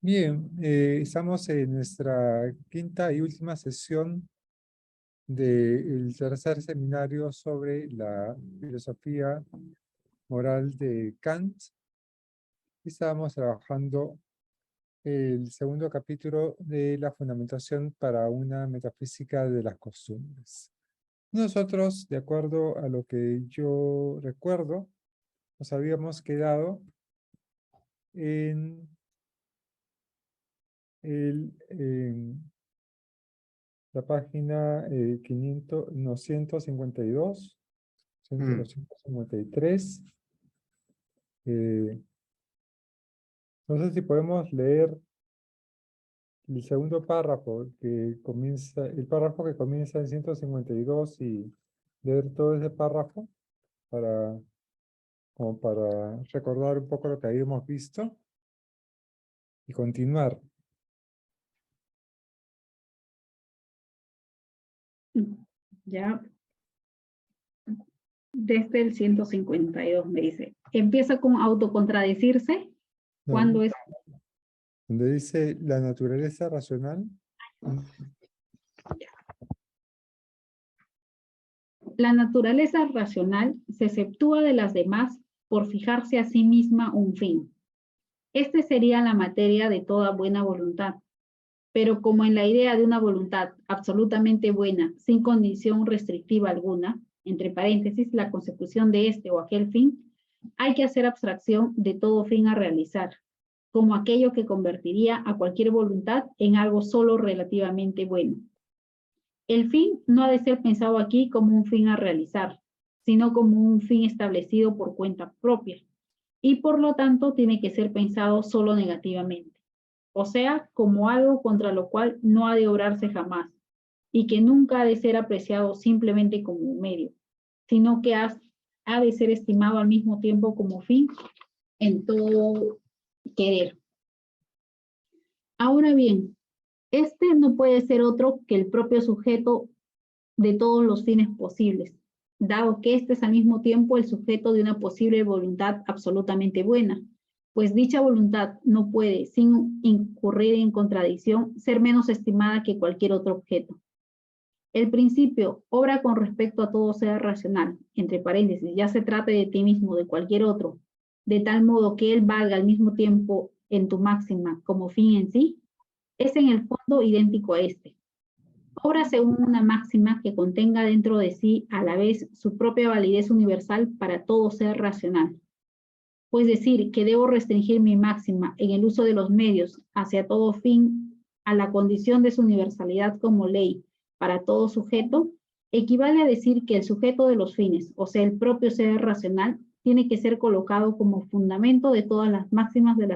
Bien, estamos en nuestra quinta y última sesión del tercer seminario sobre la filosofía moral de Kant. Estábamos trabajando el segundo capítulo de la fundamentación para una metafísica de las costumbres. Nosotros, de acuerdo a lo que yo recuerdo, nos habíamos quedado en la página 500, no, 152, 153. No sé si podemos leer el segundo párrafo, el párrafo que comienza en 152 y leer todo ese párrafo para, como para recordar un poco lo que habíamos visto y continuar. Ya, desde el 152 me dice, empieza con autocontradecirse No, cuando es... donde dice la naturaleza racional. La naturaleza racional se exceptúa de las demás por fijarse a sí misma un fin. Este sería la materia de toda buena voluntad. Pero como en la idea de una voluntad absolutamente buena, sin condición restrictiva alguna, entre paréntesis, la consecución de este o aquel fin, hay que hacer abstracción de todo fin a realizar, como aquello que convertiría a cualquier voluntad en algo solo relativamente bueno. El fin no ha de ser pensado aquí como un fin a realizar, sino como un fin establecido por cuenta propia, y por lo tanto tiene que ser pensado solo negativamente, o sea, como algo contra lo cual no ha de obrarse jamás, y que nunca ha de ser apreciado simplemente como un medio, sino que ha de ser estimado al mismo tiempo como fin en todo querer. Ahora bien, este no puede ser otro que el propio sujeto de todos los fines posibles, dado que este es al mismo tiempo el sujeto de una posible voluntad absolutamente buena, pues dicha voluntad no puede, sin incurrir en contradicción, ser menos estimada que cualquier otro objeto. El principio obra con respecto a todo ser racional, entre paréntesis, ya se trate de ti mismo, de cualquier otro, de tal modo que él valga al mismo tiempo en tu máxima como fin en sí, es en el fondo idéntico a este. Obra según una máxima que contenga dentro de sí a la vez su propia validez universal para todo ser racional. Pues decir que debo restringir mi máxima en el uso de los medios hacia todo fin a la condición de su universalidad como ley para todo sujeto, equivale a decir que el sujeto de los fines, o sea, el propio ser racional, tiene que ser colocado como fundamento de todas las máximas de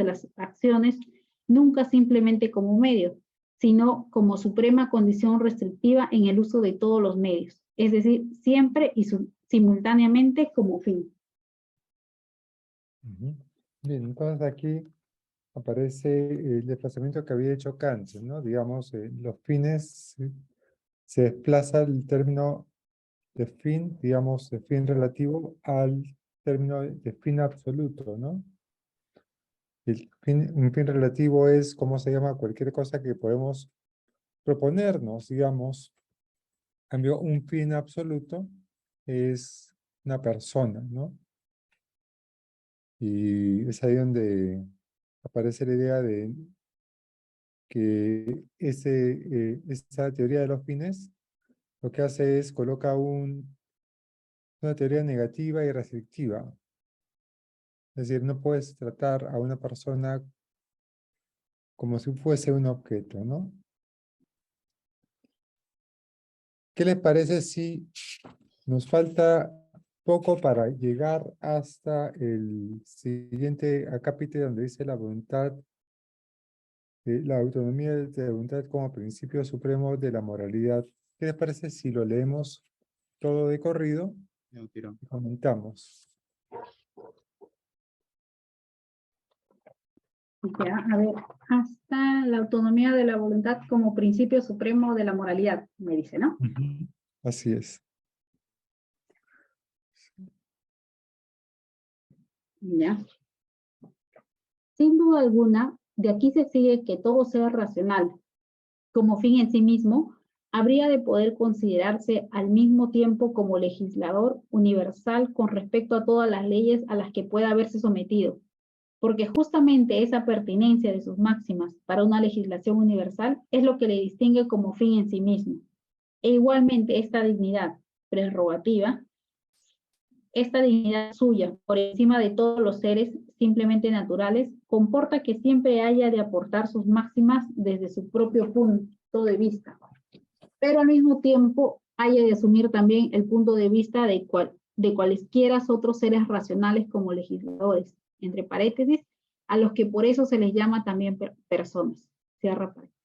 las acciones, nunca simplemente como medio, sino como suprema condición restrictiva en el uso de todos los medios, es decir, siempre y simultáneamente como fin. Bien, entonces aquí aparece el desplazamiento que había hecho Kant, ¿no? Digamos, los fines, se desplaza el término de fin, digamos, de fin relativo al término de fin absoluto, ¿no? Un fin relativo es, ¿cómo se llama? Cualquier cosa que podemos proponernos, digamos. En cambio, un fin absoluto es una persona, ¿no? Y es ahí donde aparece la idea de que esa teoría de los fines lo que hace es coloca una teoría negativa y restrictiva. Es decir, no puedes tratar a una persona como si fuese un objeto, ¿no? ¿Qué les parece si nos falta poco para llegar hasta el siguiente acápite donde dice la voluntad, la autonomía de la voluntad como principio supremo de la moralidad? ¿Qué les parece si lo leemos todo de corrido y comentamos? Ya, a ver, hasta la autonomía de la voluntad como principio supremo de la moralidad, me dice, ¿no? Ujú. Así es. Ya. Sin duda alguna, de aquí se sigue que todo ser racional, como fin en sí mismo, habría de poder considerarse al mismo tiempo como legislador universal con respecto a todas las leyes a las que pueda haberse sometido, porque justamente esa pertinencia de sus máximas para una legislación universal es lo que le distingue como fin en sí mismo. E igualmente esta dignidad prerrogativa, esta dignidad suya por encima de todos los seres simplemente naturales, comporta que siempre haya de aportar sus máximas desde su propio punto de vista, pero al mismo tiempo haya de asumir también el punto de vista de cualesquiera otros seres racionales como legisladores, entre paréntesis, a los que por eso se les llama también personas, cierra paréntesis.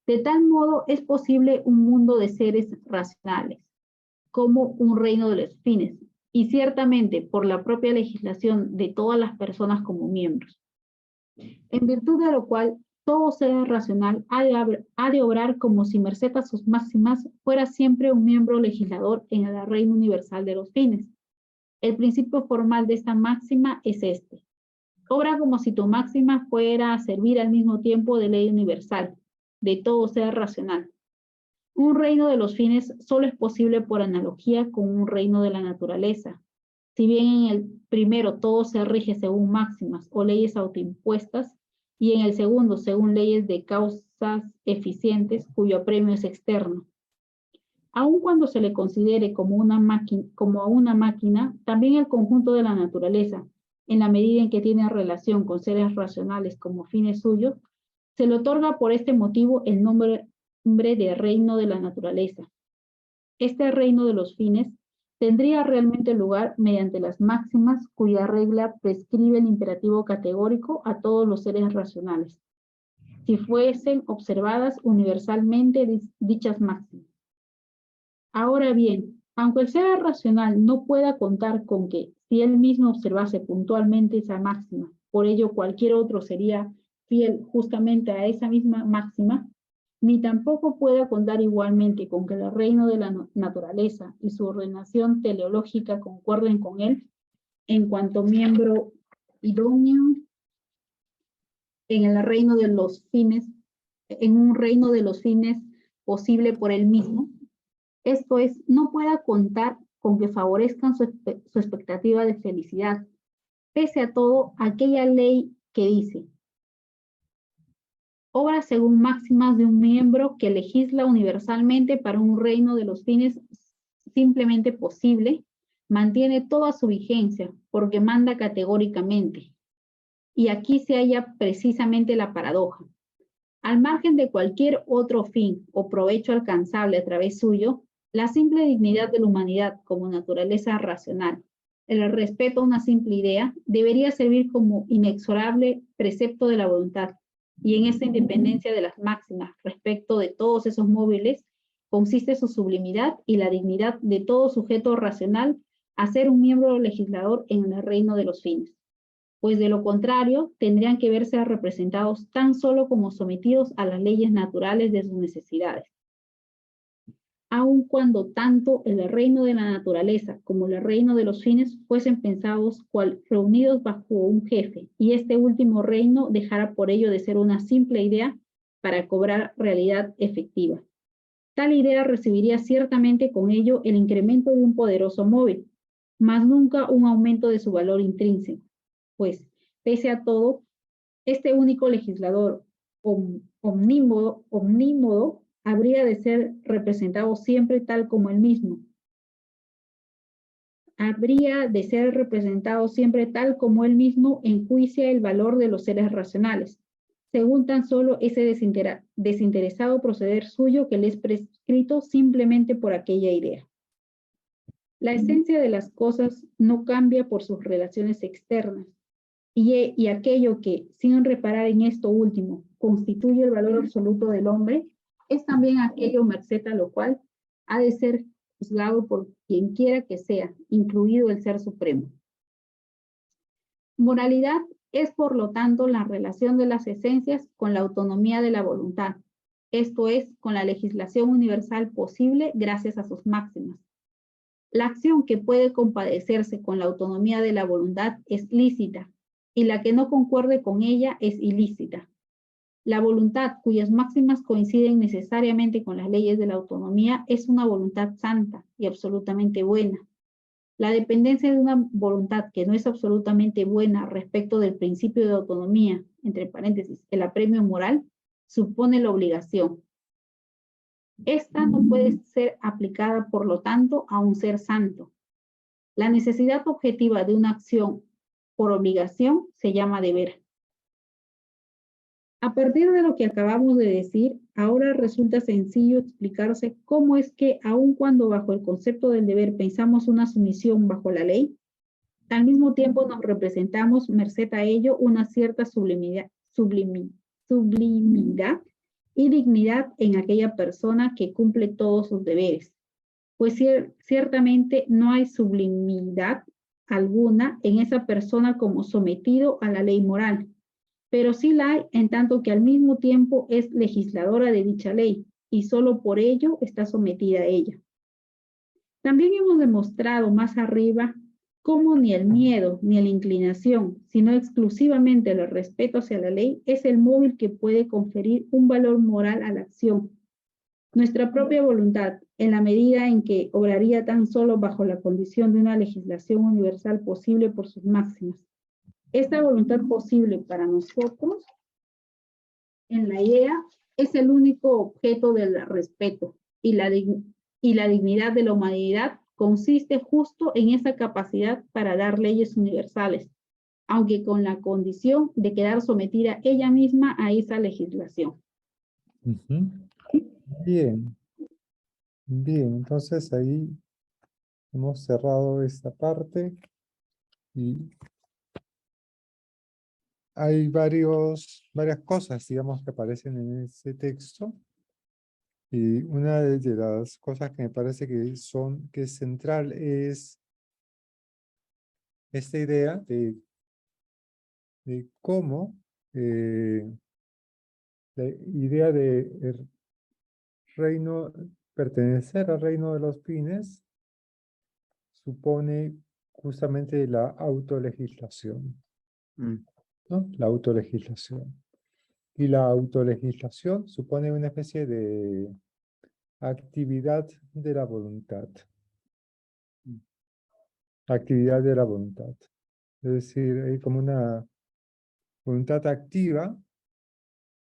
De tal modo es posible un mundo de seres racionales, como un reino de los fines, y ciertamente por la propia legislación de todas las personas como miembros, en virtud de lo cual todo ser racional ha de obrar como si merced a sus máximas fuera siempre un miembro legislador en el reino universal de los fines. El principio formal de esta máxima es este: obra como si tu máxima fuera a servir al mismo tiempo de ley universal, de todo ser racional. Un reino de los fines solo es posible por analogía con un reino de la naturaleza. Si bien en el primero todo se rige según máximas o leyes autoimpuestas, y en el segundo según leyes de causas eficientes cuyo apremio es externo. Aun cuando se le considere como a una máquina, también el conjunto de la naturaleza, en la medida en que tiene relación con seres racionales como fines suyos, se le otorga por este motivo el nombre de reino de la naturaleza. Este reino de los fines tendría realmente lugar mediante las máximas cuya regla prescribe el imperativo categórico a todos los seres racionales, si fuesen observadas universalmente dichas máximas. Ahora bien, aunque el ser racional no pueda contar con que, si él mismo observase puntualmente esa máxima, por ello cualquier otro sería fiel justamente a esa misma máxima, ni tampoco pueda contar igualmente con que el reino de la naturaleza y su ordenación teleológica concuerden con él en cuanto miembro idóneo en el reino de los fines, en un reino de los fines posible por él mismo. Esto es, no pueda contar con que favorezcan su expectativa de felicidad, pese a todo aquella ley que dice: obra según máximas de un miembro que legisla universalmente para un reino de los fines simplemente posible, mantiene toda su vigencia porque manda categóricamente. Y aquí se halla precisamente la paradoja. Al margen de cualquier otro fin o provecho alcanzable a través suyo, la simple dignidad de la humanidad como naturaleza racional, el respeto a una simple idea, debería servir como inexorable precepto de la voluntad, y en esta independencia de las máximas respecto de todos esos móviles consiste su sublimidad y la dignidad de todo sujeto racional a ser un miembro legislador en el reino de los fines, pues de lo contrario tendrían que verse representados tan solo como sometidos a las leyes naturales de sus necesidades. Aun cuando tanto el reino de la naturaleza como el reino de los fines fuesen pensados cual reunidos bajo un jefe, y este último reino dejara por ello de ser una simple idea para cobrar realidad efectiva. Tal idea recibiría ciertamente con ello el incremento de un poderoso móvil, mas nunca un aumento de su valor intrínseco, pues, pese a todo, este único legislador omnímodo habría de ser representado siempre tal como él mismo. Habría de ser representado siempre tal como él mismo enjuicia el valor de los seres racionales, según tan solo ese desinteresado proceder suyo que le es prescrito simplemente por aquella idea. La esencia de las cosas no cambia por sus relaciones externas, y aquello que, sin reparar en esto último, constituye el valor absoluto del hombre, es también aquello merced a lo cual ha de ser juzgado por quien quiera que sea, incluido el Ser Supremo. Moralidad es, por lo tanto, la relación de las esencias con la autonomía de la voluntad, esto es, con la legislación universal posible gracias a sus máximas. La acción que puede compadecerse con la autonomía de la voluntad es lícita, y la que no concuerde con ella es ilícita. La voluntad cuyas máximas coinciden necesariamente con las leyes de la autonomía es una voluntad santa y absolutamente buena. La dependencia de una voluntad que no es absolutamente buena respecto del principio de autonomía, entre paréntesis, el apremio moral, supone la obligación. Esta no puede ser aplicada, por lo tanto, a un ser santo. La necesidad objetiva de una acción por obligación se llama deber. A partir de lo que acabamos de decir, ahora resulta sencillo explicarse cómo es que, aun cuando bajo el concepto del deber pensamos una sumisión bajo la ley, al mismo tiempo nos representamos, merced a ello, una cierta sublimidad y dignidad en aquella persona que cumple todos sus deberes. Pues ciertamente no hay sublimidad alguna en esa persona como sometido a la ley moral, pero sí la hay en tanto que al mismo tiempo es legisladora de dicha ley y solo por ello está sometida a ella. También hemos demostrado más arriba cómo ni el miedo ni la inclinación, sino exclusivamente el respeto hacia la ley es el móvil que puede conferir un valor moral a la acción. Nuestra propia voluntad, en la medida en que obraría tan solo bajo la condición de una legislación universal posible por sus máximas. Esta voluntad posible para nosotros, en la idea, es el único objeto del respeto y la dignidad de la humanidad consiste justo en esa capacidad para dar leyes universales, aunque con la condición de quedar sometida ella misma a esa legislación. Bien, bien, entonces ahí hemos cerrado esta parte y hay varias cosas, digamos, que aparecen en ese texto. Y una de las cosas que me parece que es central es esta idea de cómo la idea de reino, pertenecer al reino de los fines supone justamente la autolegislación, ¿no? La autolegislación. Y la autolegislación supone una especie de actividad de la voluntad. Actividad de la voluntad. Es decir, hay como una voluntad activa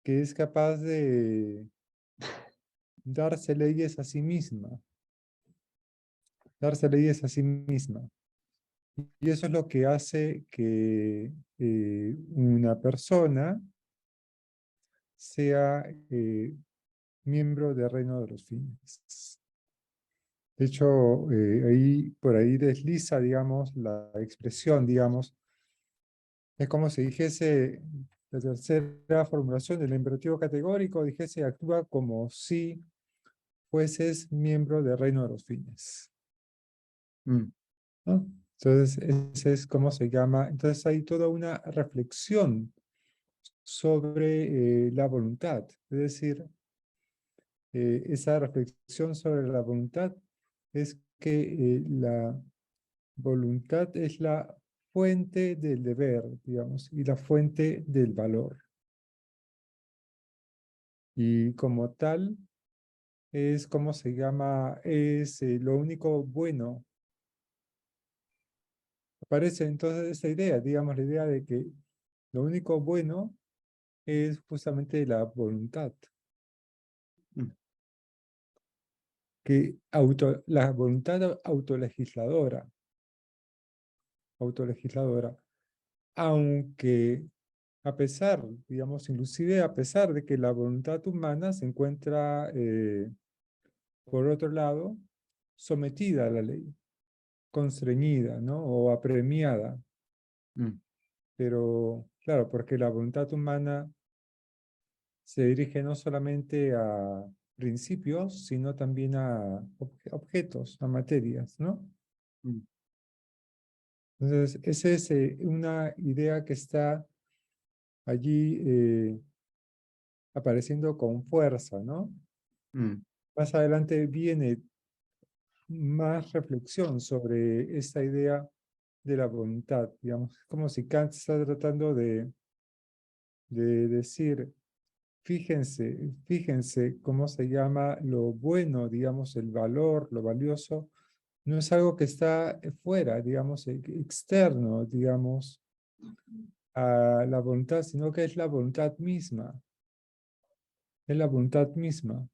que es capaz de darse leyes a sí misma. Darse leyes a sí misma. Y eso es lo que hace que una persona sea miembro del reino de los fines. De hecho, por ahí desliza, digamos, la expresión, digamos, es como si dijese, la tercera formulación del imperativo categórico, dijese, actúa como si fueses miembro del reino de los fines. ¿No? Entonces, ese es como se llama. Entonces, hay toda una reflexión sobre la voluntad. Es decir, esa reflexión sobre la voluntad es que la voluntad es la fuente del deber, digamos, y la fuente del valor. Y como tal, es como se llama, es lo único bueno. Aparece entonces esta idea, digamos, la idea de que lo único bueno es justamente la voluntad. Que la voluntad autolegisladora, aunque a pesar, digamos, inclusive a pesar de que la voluntad humana se encuentra, por otro lado, sometida a la ley, constreñida, ¿no? O apremiada. Pero, claro, porque la voluntad humana se dirige no solamente a principios, sino también a objetos, a materias, ¿no? Entonces, esa es una idea que está allí apareciendo con fuerza, ¿no? Más adelante viene más reflexión sobre esta idea de la voluntad, digamos. Es como si Kant está tratando de decir, fíjense cómo se llama lo bueno, digamos, el valor, lo valioso, no es algo que está fuera, digamos, externo, digamos, a la voluntad, sino que es la voluntad misma, es la voluntad misma.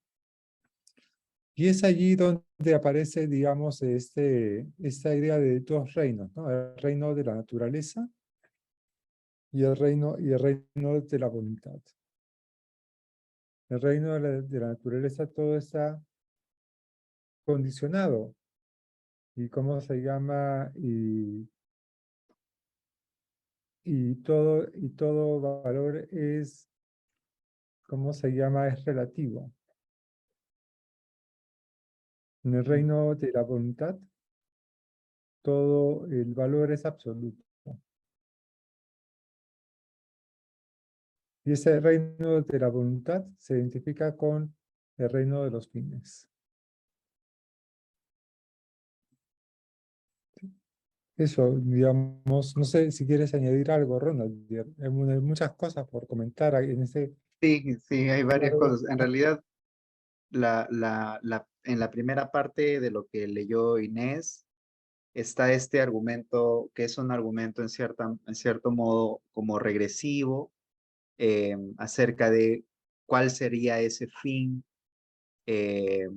Y es allí donde aparece, digamos, esta idea de dos reinos, ¿no? El reino de la naturaleza y el reino de la voluntad. El reino de la naturaleza todo está condicionado. ¿Y cómo se llama? Y todo valor es, ¿cómo se llama? Es relativo. En el reino de la voluntad, todo el valor es absoluto. Y ese reino de la voluntad se identifica con el reino de los fines. Eso, digamos, no sé si quieres añadir algo, Ronald. Hay muchas cosas por comentar en ese Sí, sí, hay varias largo. cosas. En realidad, en la primera parte de lo que leyó Inés, está este argumento, que es un argumento en cierto modo como regresivo, acerca de cuál sería ese fin eh,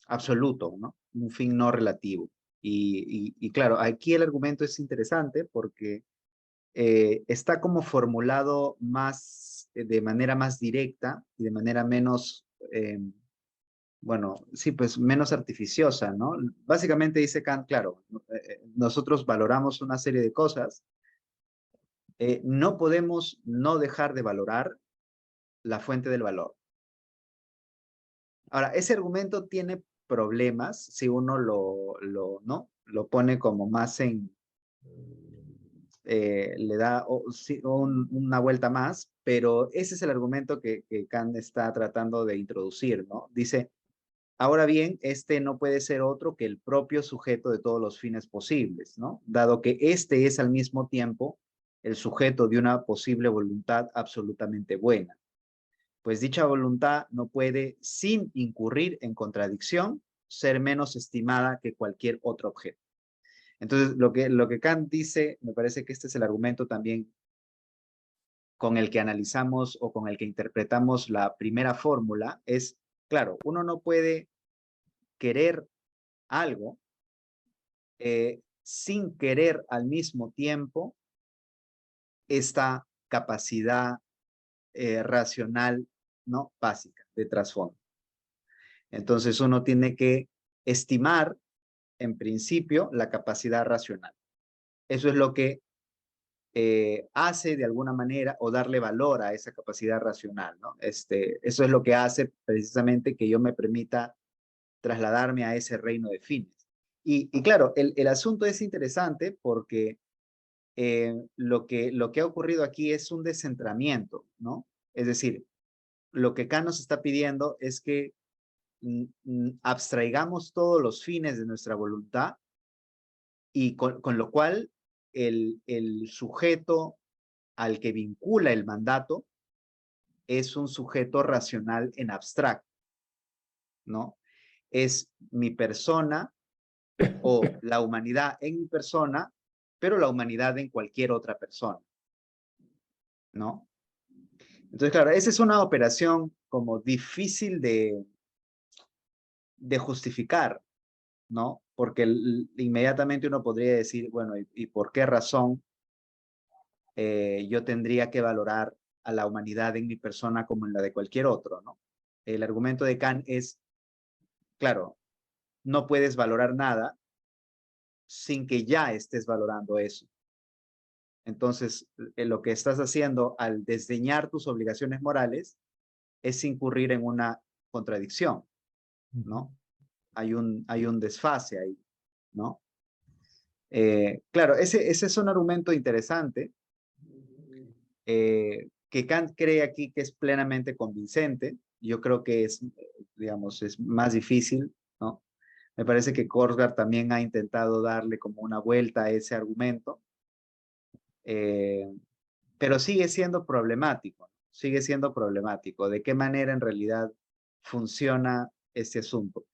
absoluto, ¿no? Un fin no relativo. Y claro, aquí el argumento es interesante porque está como formulado más, de manera más directa y de manera menos, bueno, sí, pues menos artificiosa, ¿no? Básicamente dice Kant, claro, nosotros valoramos una serie de cosas, no podemos no dejar de valorar la fuente del valor. Ahora, ese argumento tiene problemas si uno ¿no? Lo pone como más le da una vuelta más, pero ese es el argumento que Kant está tratando de introducir, ¿no? Dice, ahora bien, este no puede ser otro que el propio sujeto de todos los fines posibles, ¿no? Dado que este es al mismo tiempo el sujeto de una posible voluntad absolutamente buena. Pues dicha voluntad no puede, sin incurrir en contradicción, ser menos estimada que cualquier otro objeto. Entonces, lo que Kant dice, me parece que este es el argumento también con el que analizamos o con el que interpretamos la primera fórmula, es, claro, uno no puede querer algo sin querer al mismo tiempo esta capacidad racional, ¿no? Básica, de trasfondo. Entonces uno tiene que estimar, en principio, la capacidad racional. Eso es lo que hace de alguna manera o darle valor a esa capacidad racional, ¿no? Eso es lo que hace precisamente que yo me permita trasladarme a ese reino de fines. Y claro, el asunto es interesante porque lo que ha ocurrido aquí es un descentramiento, ¿no? Es decir, lo que Kant nos está pidiendo es que abstraigamos todos los fines de nuestra voluntad y con lo cual el sujeto al que vincula el mandato es un sujeto racional en abstracto, ¿no? Es mi persona o la humanidad en mi persona, pero la humanidad en cualquier otra persona, ¿no? Entonces, claro, esa es una operación como difícil de justificar, ¿no? Porque inmediatamente uno podría decir, bueno, ¿y por qué razón yo tendría que valorar a la humanidad en mi persona como en la de cualquier otro, ¿no? El argumento de Kant es, claro, no puedes valorar nada sin que ya estés valorando eso. Entonces, lo que estás haciendo al desdeñar tus obligaciones morales es incurrir en una contradicción, ¿no? Hay un desfase ahí, ¿no? Claro, ese es un argumento interesante que Kant cree aquí que es plenamente convincente. Yo creo que es, digamos, es más difícil, ¿no? Me parece que Korsgaard también ha intentado darle como una vuelta a ese argumento, pero sigue siendo problemático, sigue siendo problemático. ¿De qué manera en realidad funciona este asunto?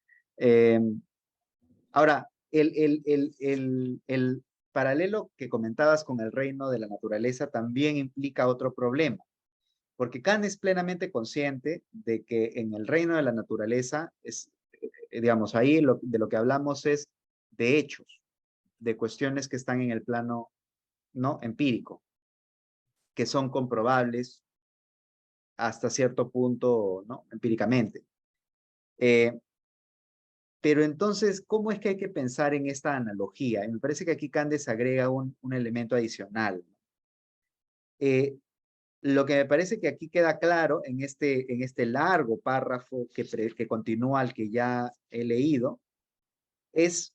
Ahora, el paralelo que comentabas con el reino de la naturaleza también implica otro problema, porque Kant es plenamente consciente de que en el reino de la naturaleza, digamos, ahí de lo que hablamos es de hechos, de cuestiones que están en el plano, ¿no?, empírico, que son comprobables hasta cierto punto, ¿no?, empíricamente. Pero entonces, ¿cómo es que hay que pensar en esta analogía? Y me parece que aquí Candes agrega un elemento adicional. Lo que me parece que aquí queda claro en este largo párrafo que continúa al que ya he leído, es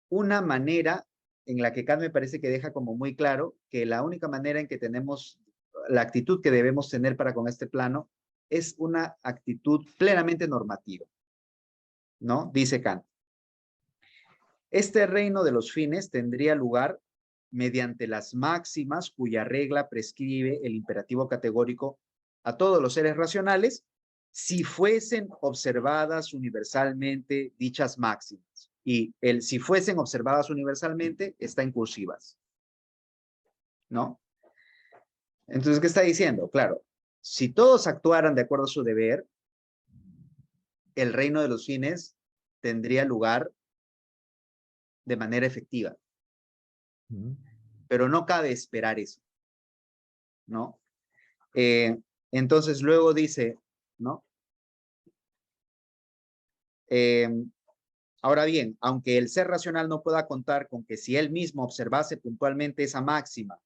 una manera en la que Kant me parece que deja como muy claro que la única manera en que tenemos, la actitud que debemos tener para con este plano, es una actitud plenamente normativa, ¿no? Dice Kant. Este reino de los fines tendría lugar mediante las máximas cuya regla prescribe el imperativo categórico a todos los seres racionales si fuesen observadas universalmente dichas máximas. Y el si fuesen observadas universalmente está en cursivas, ¿no? Entonces, ¿qué está diciendo? Claro, si todos actuaran de acuerdo a su deber, el reino de los fines tendría lugar de manera efectiva. Pero no cabe esperar eso, ¿no? Entonces luego dice, ¿no? Ahora bien, aunque el ser racional no pueda contar con que si él mismo observase puntualmente esa máxima,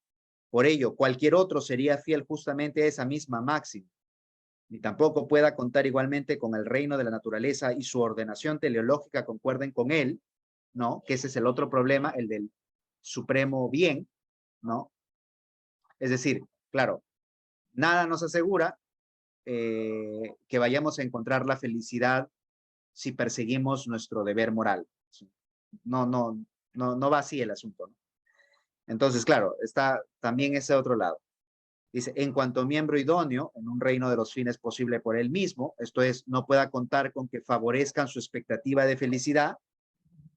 por ello cualquier otro sería fiel justamente a esa misma máxima, ni tampoco pueda contar igualmente con el reino de la naturaleza y su ordenación teleológica concuerden con él, ¿no? Que ese es el otro problema, el del supremo bien, ¿no? Es decir, claro, nada nos asegura que vayamos a encontrar la felicidad si perseguimos nuestro deber moral. No va así el asunto, ¿no? Entonces, claro, está también ese otro lado. Dice, en cuanto miembro idóneo en un reino de los fines posible por él mismo, esto es, no pueda contar con que favorezcan su expectativa de felicidad,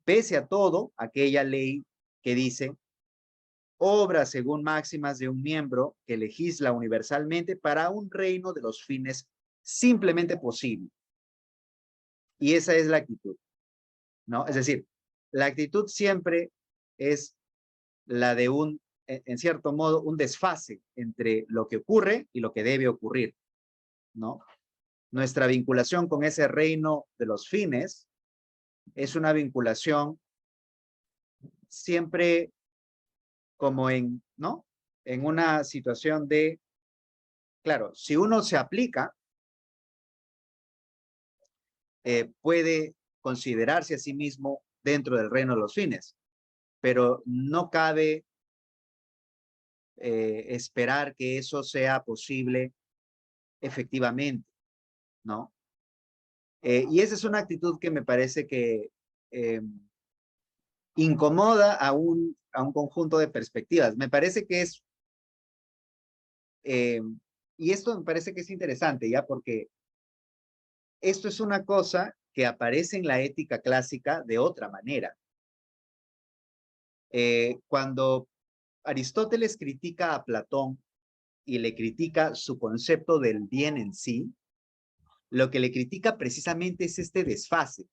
pese a todo, aquella ley que dice, obra según máximas de un miembro que legisla universalmente para un reino de los fines simplemente posible. Y esa es la actitud, ¿no? Es decir, la actitud siempre es la de en cierto modo, un desfase entre lo que ocurre y lo que debe ocurrir, ¿no? Nuestra vinculación con ese reino de los fines es una vinculación siempre como ¿no? En una situación de, claro, si uno se aplica, puede considerarse a sí mismo dentro del reino de los fines, pero no cabe esperar que eso sea posible efectivamente, ¿no? Y esa es una actitud que me parece que incomoda a un conjunto de perspectivas. Me parece que es, y esto me parece que es interesante, ¿ya? Porque esto es una cosa que aparece en la ética clásica de otra manera. Cuando Aristóteles critica a Platón y le critica su concepto del bien en sí, lo que le critica precisamente es este desfase.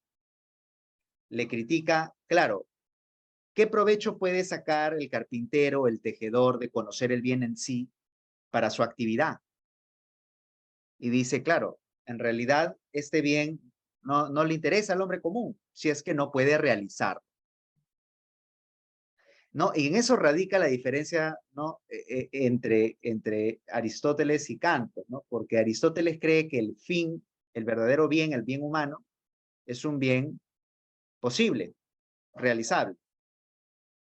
Le critica, claro, ¿qué provecho puede sacar el carpintero, el tejedor de conocer el bien en sí para su actividad? Y dice, claro, en realidad este bien no le interesa al hombre común, si es que no puede realizar. ¿No? Y en eso radica la diferencia, ¿no? entre Aristóteles y Kant, ¿no? Porque Aristóteles cree que el fin, el verdadero bien, el bien humano, es un bien posible, realizable.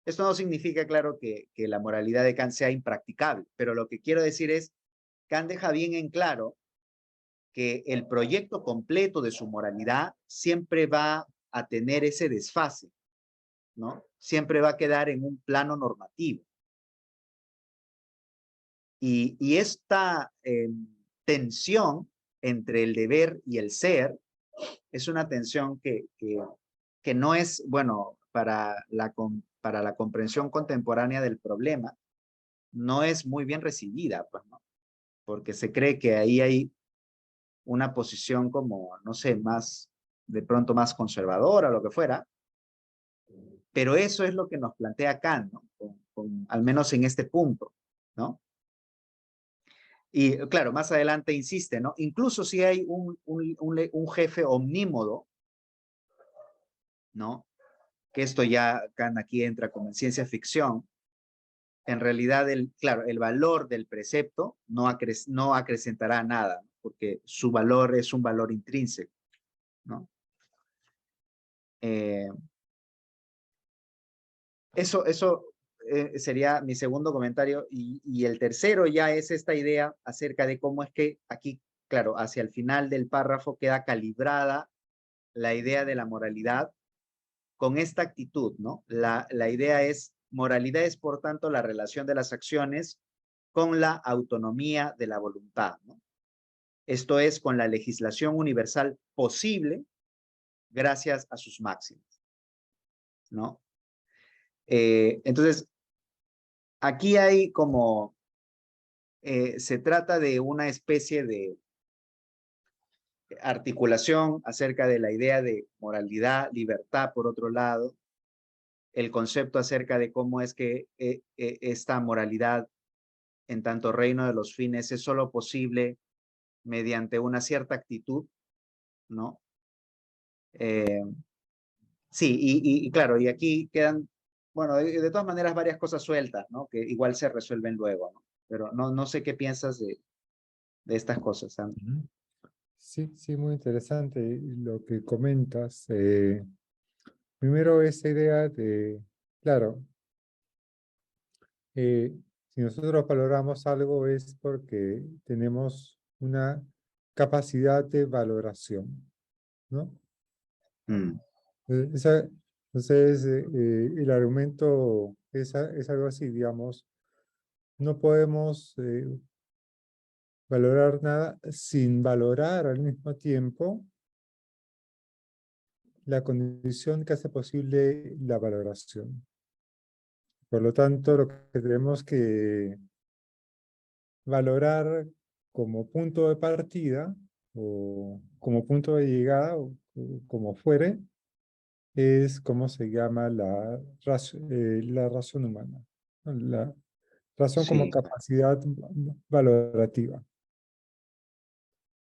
Esto no significa, claro, que la moralidad de Kant sea impracticable, pero lo que quiero decir es, Kant deja bien en claro que el proyecto completo de su moralidad siempre va a tener ese desfase, ¿no? Siempre va a quedar en un plano normativo. Y esta tensión entre el deber y el ser es una tensión que no es, bueno, para la comprensión contemporánea del problema, no es muy bien recibida, pues, ¿no? Porque se cree que ahí hay una posición como, no sé, más, de pronto más conservadora, lo que fuera, pero eso es lo que nos plantea Kant, ¿no? Al menos en este punto, ¿no? Y claro, más adelante insiste, ¿no? Incluso si hay un jefe omnímodo, ¿no? Que esto ya Kant aquí entra como en ciencia ficción, en realidad, claro, el valor del precepto no acrecentará nada, porque su valor es un valor intrínseco, ¿no? Eso sería mi segundo comentario. Y el tercero ya es esta idea acerca de cómo es que aquí, claro, hacia el final del párrafo queda calibrada la idea de la moralidad con esta actitud, ¿no? La idea es, moralidad es, por tanto, la relación de las acciones con la autonomía de la voluntad, ¿no? Esto es, con la legislación universal posible gracias a sus máximas, ¿no? Entonces, aquí hay como, se trata de una especie de articulación acerca de la idea de moralidad, libertad, por otro lado, el concepto acerca de cómo es que esta moralidad en tanto reino de los fines es solo posible mediante una cierta actitud, ¿no? Sí, y claro, y aquí quedan, bueno, de todas maneras varias cosas sueltas, ¿no? Que igual se resuelven luego, ¿no? Pero no sé qué piensas de estas cosas, Sandro. Sí, sí, muy interesante lo que comentas. Primero, esa idea de, claro, si nosotros valoramos algo es porque tenemos una capacidad de valoración, ¿no? Mm, Entonces, el argumento es algo así, digamos, no podemos valorar nada sin valorar al mismo tiempo la condición que hace posible la valoración. Por lo tanto, lo que tenemos que valorar como punto de partida o como punto de llegada o como fuere, es cómo se llama la razón humana, ¿no? La razón como sí, capacidad valorativa,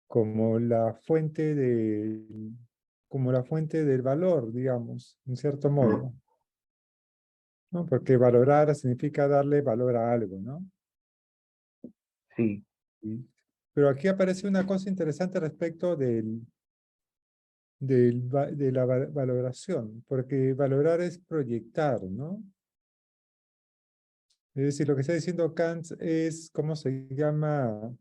como como la fuente del valor, digamos, en cierto mm, modo, ¿no? Porque valorar significa darle valor a algo, ¿no? sí, Y- pero aquí aparece una cosa interesante respecto de la valoración, porque valorar es proyectar, ¿no? Es decir, lo que está diciendo Kant es, ¿cómo se llama?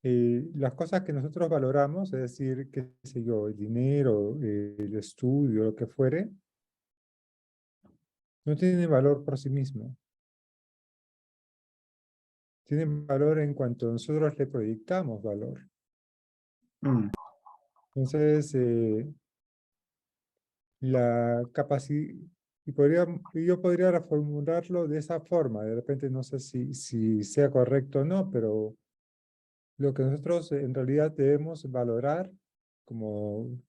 Las cosas que nosotros valoramos, es decir, qué sé yo, el dinero, el estudio, lo que fuere, no tienen valor por sí mismo. Tienen valor en cuanto nosotros le proyectamos valor. mm, Entonces, la capacidad, yo podría reformularlo de esa forma, de repente no sé si sea correcto o no, pero lo que nosotros en realidad debemos valorar como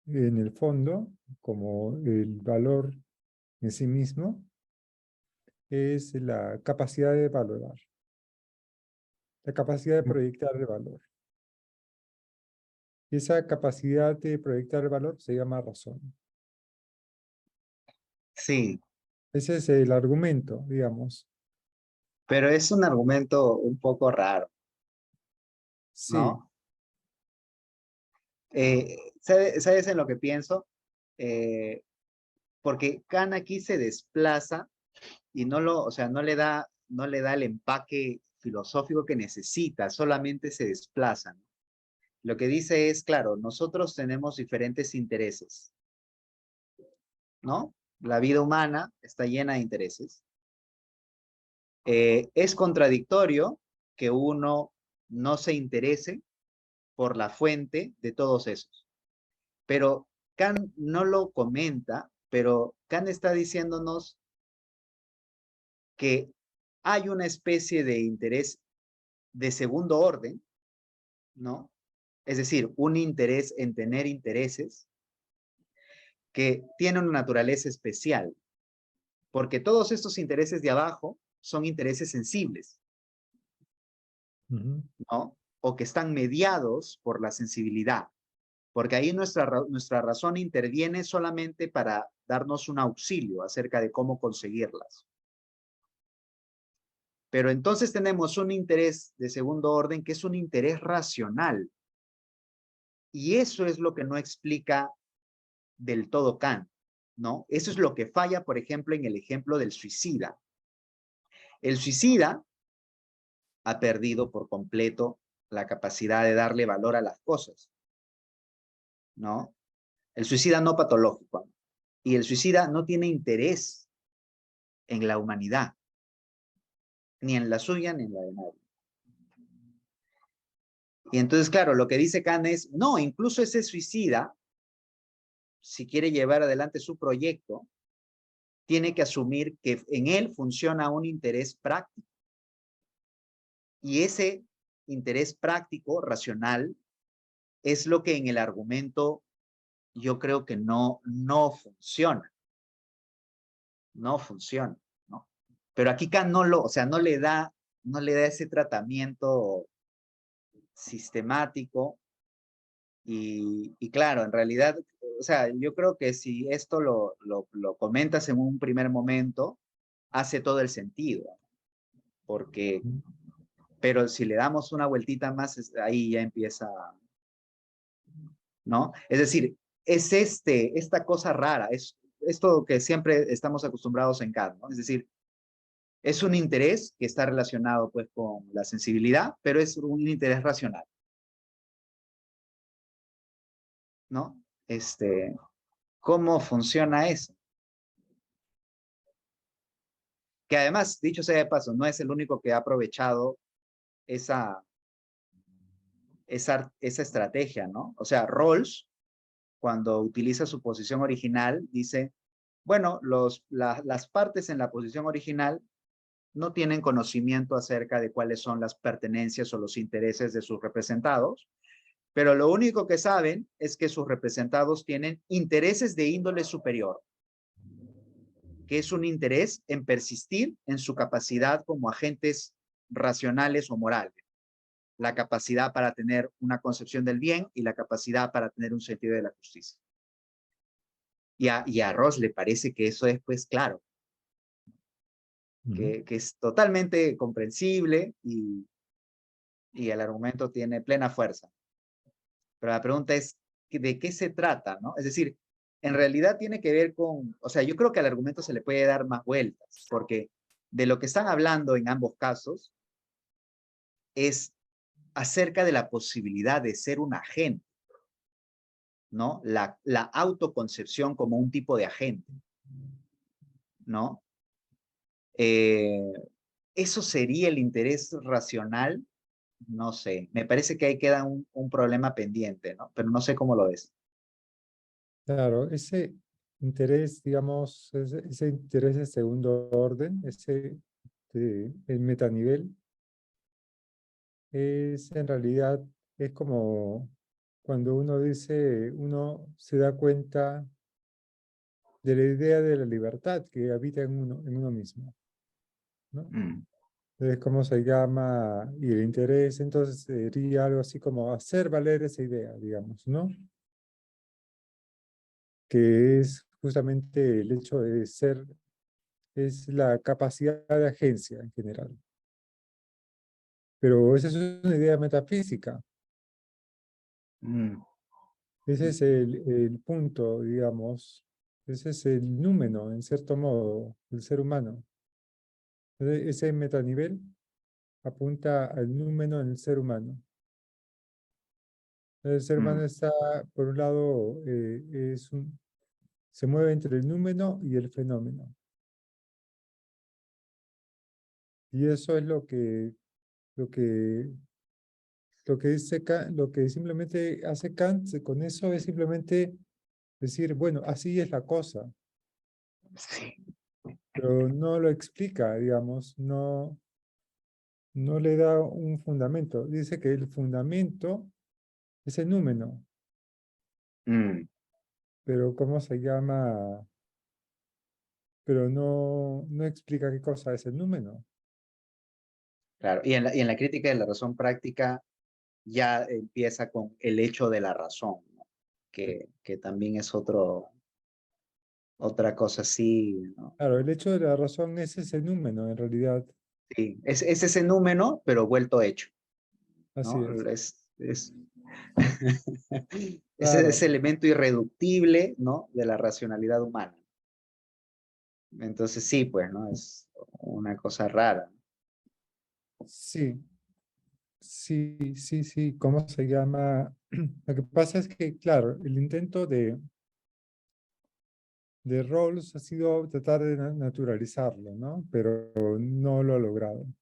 en el fondo, como el valor en sí mismo, es la capacidad de valorar, la capacidad de proyectar el valor. Y esa capacidad de proyectar el valor se llama razón. sí, Ese es el argumento, digamos. pero es un argumento un poco raro, Sí, ¿no? ¿Sabes en lo que pienso? Eh, Porque Kant aquí se desplaza y o sea, no le da el empaque filosófico que necesita, solamente se desplaza, ¿no? Lo que dice es, claro, nosotros tenemos diferentes intereses, ¿no? La vida humana está llena de intereses. Es contradictorio que uno no se interese por la fuente de todos esos. Pero Kant no lo comenta, pero Kant está diciéndonos que hay una especie de interés de segundo orden, ¿no? Es decir, un interés en tener intereses que tiene una naturaleza especial, porque todos estos intereses de abajo son intereses sensibles, ¿no? O que están mediados por la sensibilidad, porque ahí nuestra razón interviene solamente para darnos un auxilio acerca de cómo conseguirlas. Pero entonces tenemos un interés de segundo orden que es un interés racional. Y eso es lo que no explica del todo Kant, ¿no? Eso es lo que falla, por ejemplo, en el ejemplo del suicida. El suicida ha perdido por completo la capacidad de darle valor a las cosas, ¿no? El suicida no patológico. Y el suicida no tiene interés en la humanidad, ni en la suya ni en la de nadie. Y entonces, claro, lo que dice Kant es, no, incluso ese suicida, si quiere llevar adelante su proyecto, tiene que asumir que en él funciona un interés práctico. Y ese interés práctico, racional, es lo que en el argumento yo creo que no funciona. No funciona, ¿no? Pero aquí Kant o sea, no le da ese tratamiento sistemático y claro, en realidad, o sea, yo creo que si esto lo comentas en un primer momento, hace todo el sentido, porque, pero si le damos una vueltita más, ahí ya empieza, ¿no? Es decir, es esta cosa rara, es esto que siempre estamos acostumbrados en Kant, ¿no? Es decir, es un interés que está relacionado pues con la sensibilidad, pero es un interés racional, ¿no? ¿Cómo funciona eso? Que además, dicho sea de paso, no es el único que ha aprovechado esa estrategia, ¿no? O sea, Rawls, cuando utiliza su posición original, dice, bueno, las partes en la posición original no tienen conocimiento acerca de cuáles son las pertenencias o los intereses de sus representados, pero lo único que saben es que sus representados tienen intereses de índole superior, que es un interés en persistir en su capacidad como agentes racionales o morales, la capacidad para tener una concepción del bien y la capacidad para tener un sentido de la justicia. Y a Ross le parece que eso es, pues, claro, que es totalmente comprensible y el argumento tiene plena fuerza. Pero la pregunta es, ¿de qué se trata, no? Es decir, en realidad tiene que ver con, o sea, yo creo que al argumento se le puede dar más vueltas, porque de lo que están hablando en ambos casos es acerca de la posibilidad de ser un agente, ¿no? La autoconcepción como un tipo de agente, ¿no? ¿Eso sería el interés racional? No sé, me parece que ahí queda un problema pendiente, ¿no? Pero no sé cómo lo ves. Claro, ese interés, digamos, ese interés de segundo orden, el metanivel, es en realidad, es como cuando uno dice, uno se da cuenta de la idea de la libertad que habita en uno mismo, ¿no? Mm. Entonces, ¿cómo se llama? Y el interés, entonces, sería algo así como hacer valer esa idea, digamos, ¿no? Que es justamente el hecho de ser, es la capacidad de agencia en general. Pero esa es una idea metafísica. Mm. Ese es el punto, digamos. Ese es el númeno, en cierto modo, del ser humano. Ese metanivel apunta al númeno en el ser humano. El ser humano Mm, está, por un lado, se mueve entre el número y el fenómeno. Y eso es lo que, lo que simplemente hace Kant con eso es simplemente decir, bueno, así es la cosa, sí, pero no lo explica, digamos, no le da un fundamento. Dice que el fundamento es el número, mm, pero ¿cómo se llama? Pero no explica qué cosa es el número. claro. Y en la crítica de la razón práctica ya empieza con el hecho de la razón, ¿no? Que también es otra cosa así, ¿no? Claro, el hecho de la razón es ese número, en realidad. Sí, es ese número, pero vuelto hecho, Así ¿no? es. Ese Claro, elemento irreductible, ¿no? De la racionalidad humana. Entonces sí, pues, ¿no? Es una cosa rara. sí, sí. ¿Cómo se llama? Lo que pasa es que, claro, el intento de Rawls ha sido tratar de naturalizarlo, ¿no? Pero no lo ha logrado. Y el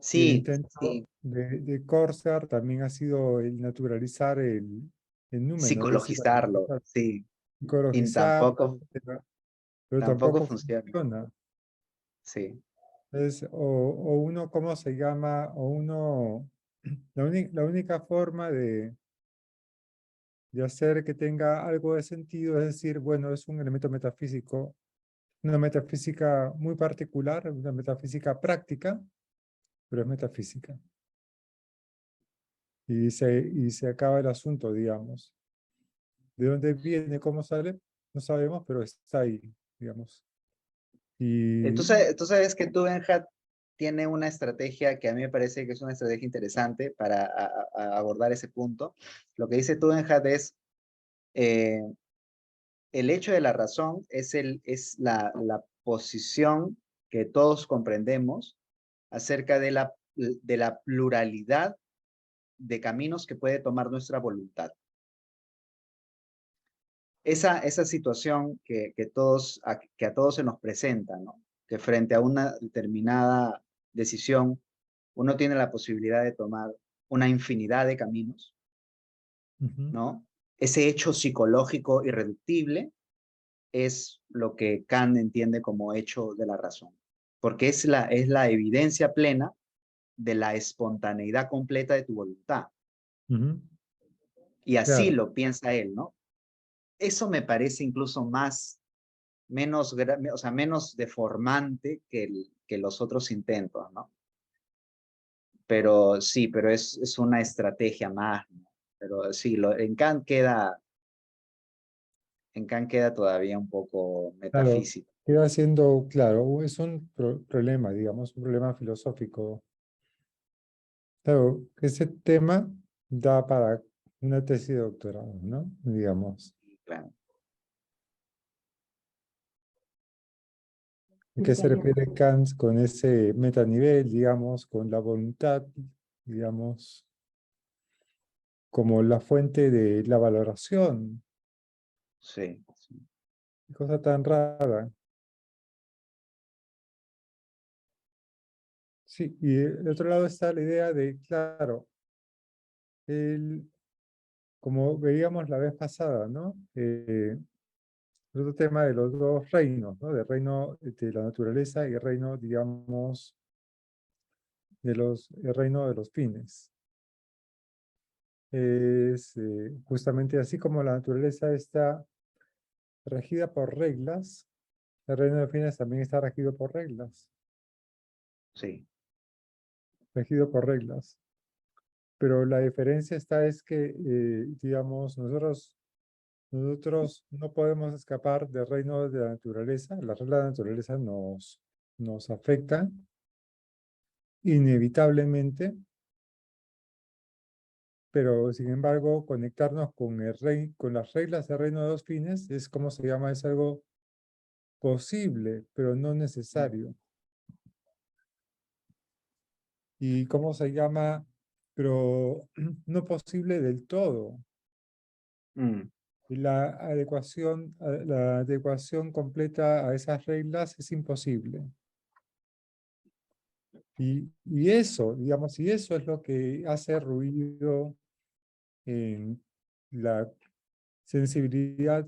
Sí, intento sí, de Corsair también ha sido el naturalizar el número, es decir, psicologizarlo, sí. Y psicologizar, tampoco, pero tampoco tampoco funciona. funciona. Sí. O uno, ¿cómo se llama? O uno, la única forma de hacer que tenga algo de sentido es decir, bueno, es un elemento metafísico, una metafísica muy particular, una metafísica práctica, pero es metafísica. Y se acaba el asunto, digamos. ¿De dónde viene, cómo sale? No sabemos, pero está ahí, digamos. Y, Tú sabes que Tugendhat tiene una estrategia que a mí me parece que es una estrategia interesante para abordar ese punto. Lo que dice Tugendhat es, eh, el hecho de la razón es la posición que todos comprendemos acerca de la pluralidad de caminos que puede tomar nuestra voluntad. Esa situación que a todos se nos presenta, ¿no? Que frente a una determinada decisión, uno tiene la posibilidad de tomar una infinidad de caminos, ujú, ¿no? Ese hecho psicológico irreductible es lo que Kant entiende como hecho de la razón, porque es la evidencia plena de la espontaneidad completa de tu voluntad. ujú, Y así claro, lo piensa él, ¿no? Eso me parece incluso o sea, menos deformante que los otros intentos, ¿no? Pero sí, pero es una estrategia más, ¿no? Pero sí, en Kant queda todavía un poco claro. metafísico. Queda siendo, claro, es un problema, digamos, un problema filosófico. Claro, ese tema da para una tesis de doctorado, ¿no? Digamos. Claro. ¿A qué se refiere Kant con ese metanivel, digamos, con la voluntad, digamos, como la fuente de la valoración? Sí, sí. Qué cosa tan rara. Sí, y de otro lado está la idea de, claro, el, como veíamos la vez pasada, ¿no? El otro tema de los dos reinos, ¿no? Del reino de la naturaleza y el reino, digamos, el reino de los fines. Es justamente así como la naturaleza está regida por reglas, el reino de fines también está regido por reglas, Sí. regido por reglas. Pero la diferencia está es que, digamos, nosotros no podemos escapar del reino de la naturaleza, las reglas de la naturaleza nos afectan inevitablemente, pero sin embargo conectarnos con con las reglas del reino de los fines es como se llama, es algo posible, pero no necesario. ¿Y cómo se llama? pero no posible del todo. Mm, Y la adecuación completa a esas reglas es imposible. Y eso, digamos, y eso es lo que hace ruido en la sensibilidad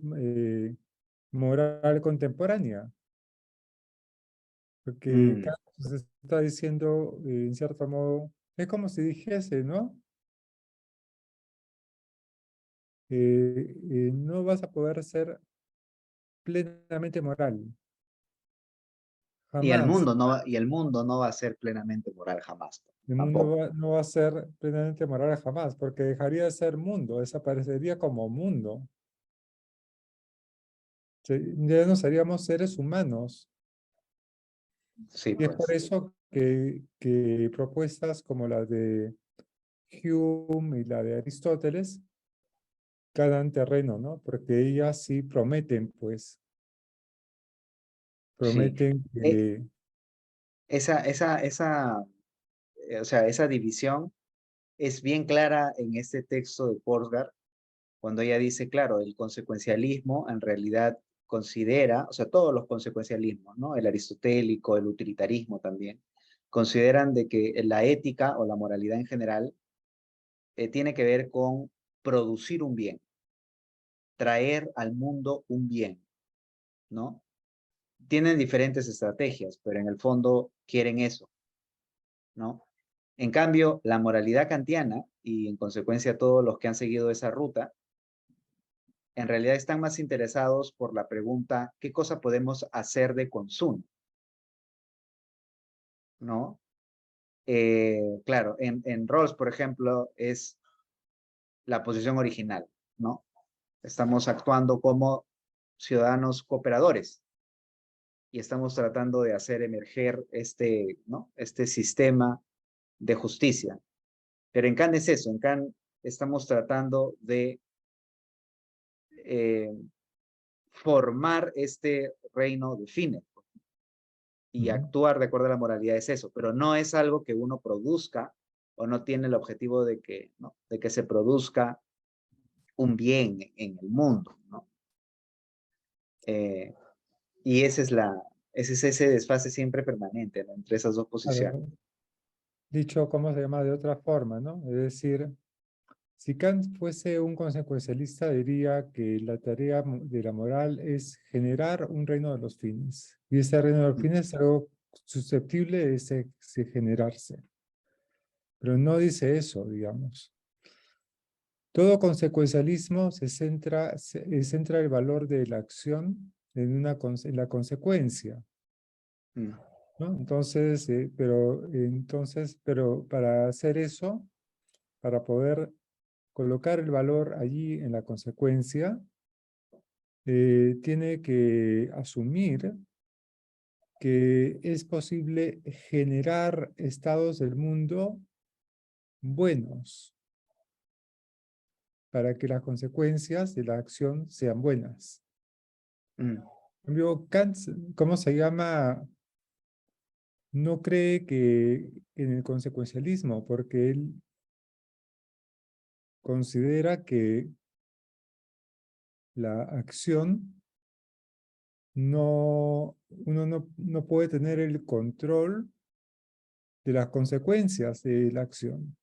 moral contemporánea. Porque mm, Kant se está diciendo, en cierto modo, es como si dijese, ¿no? No vas a poder ser plenamente moral, Y el jamás. mundo no va, y el mundo no va a ser plenamente moral jamás, El mundo tampoco. no va a ser plenamente moral jamás, porque dejaría de ser mundo, desaparecería como mundo. Ya no seríamos seres humanos. Sí, Y es por pues. eso que propuestas como la de Hume y la de Aristóteles ganan terreno, ¿no? Porque ellas sí prometen, pues, Sí. prometen Eh, que o sea, esa división es bien clara en este texto de Porsgar, cuando ella dice, claro, el consecuencialismo en realidad considera, o sea, todos los consecuencialismos, ¿no? El aristotélico, el utilitarismo también, consideran de que la ética o la moralidad en general tiene que ver con producir un bien, traer al mundo un bien, ¿no? Tienen diferentes estrategias, pero en el fondo quieren eso, ¿no? En cambio, la moralidad kantiana, y en consecuencia todos los que han seguido esa ruta, en realidad están más interesados por la pregunta, ¿qué cosa podemos hacer de consumo? ¿No? Claro, en Rawls, por ejemplo, es la posición original, ¿no? Estamos actuando como ciudadanos cooperadores y estamos tratando de hacer emerger este, ¿no? Este sistema de justicia. Pero en Kant es eso, en Kant estamos tratando de eh, formar este reino de fines y ujú, actuar de acuerdo a la moralidad es eso, pero no es algo que uno produzca o no tiene el objetivo de que, ¿no? De que se produzca un bien en el mundo, ¿no? Eh, y ese es ese desfase siempre permanente, ¿no? Entre esas dos posiciones. claro, dicho, ¿cómo se llama? De otra forma, ¿no? Es decir, si Kant fuese un consecuencialista, diría que la tarea de la moral es generar un reino de los fines. Y ese reino de los fines es algo susceptible de generarse. Pero no dice eso, digamos. Todo consecuencialismo centra el valor de la acción en la consecuencia, Mm, ¿no? Pero para hacer eso, para poder colocar el valor allí en la consecuencia, tiene que asumir que es posible generar estados del mundo buenos para que las consecuencias de la acción sean buenas. mm, En cambio, Kant, ¿cómo se llama? No cree que en el consecuencialismo, porque él considera que la acción no puede tener el control de las consecuencias de la acción.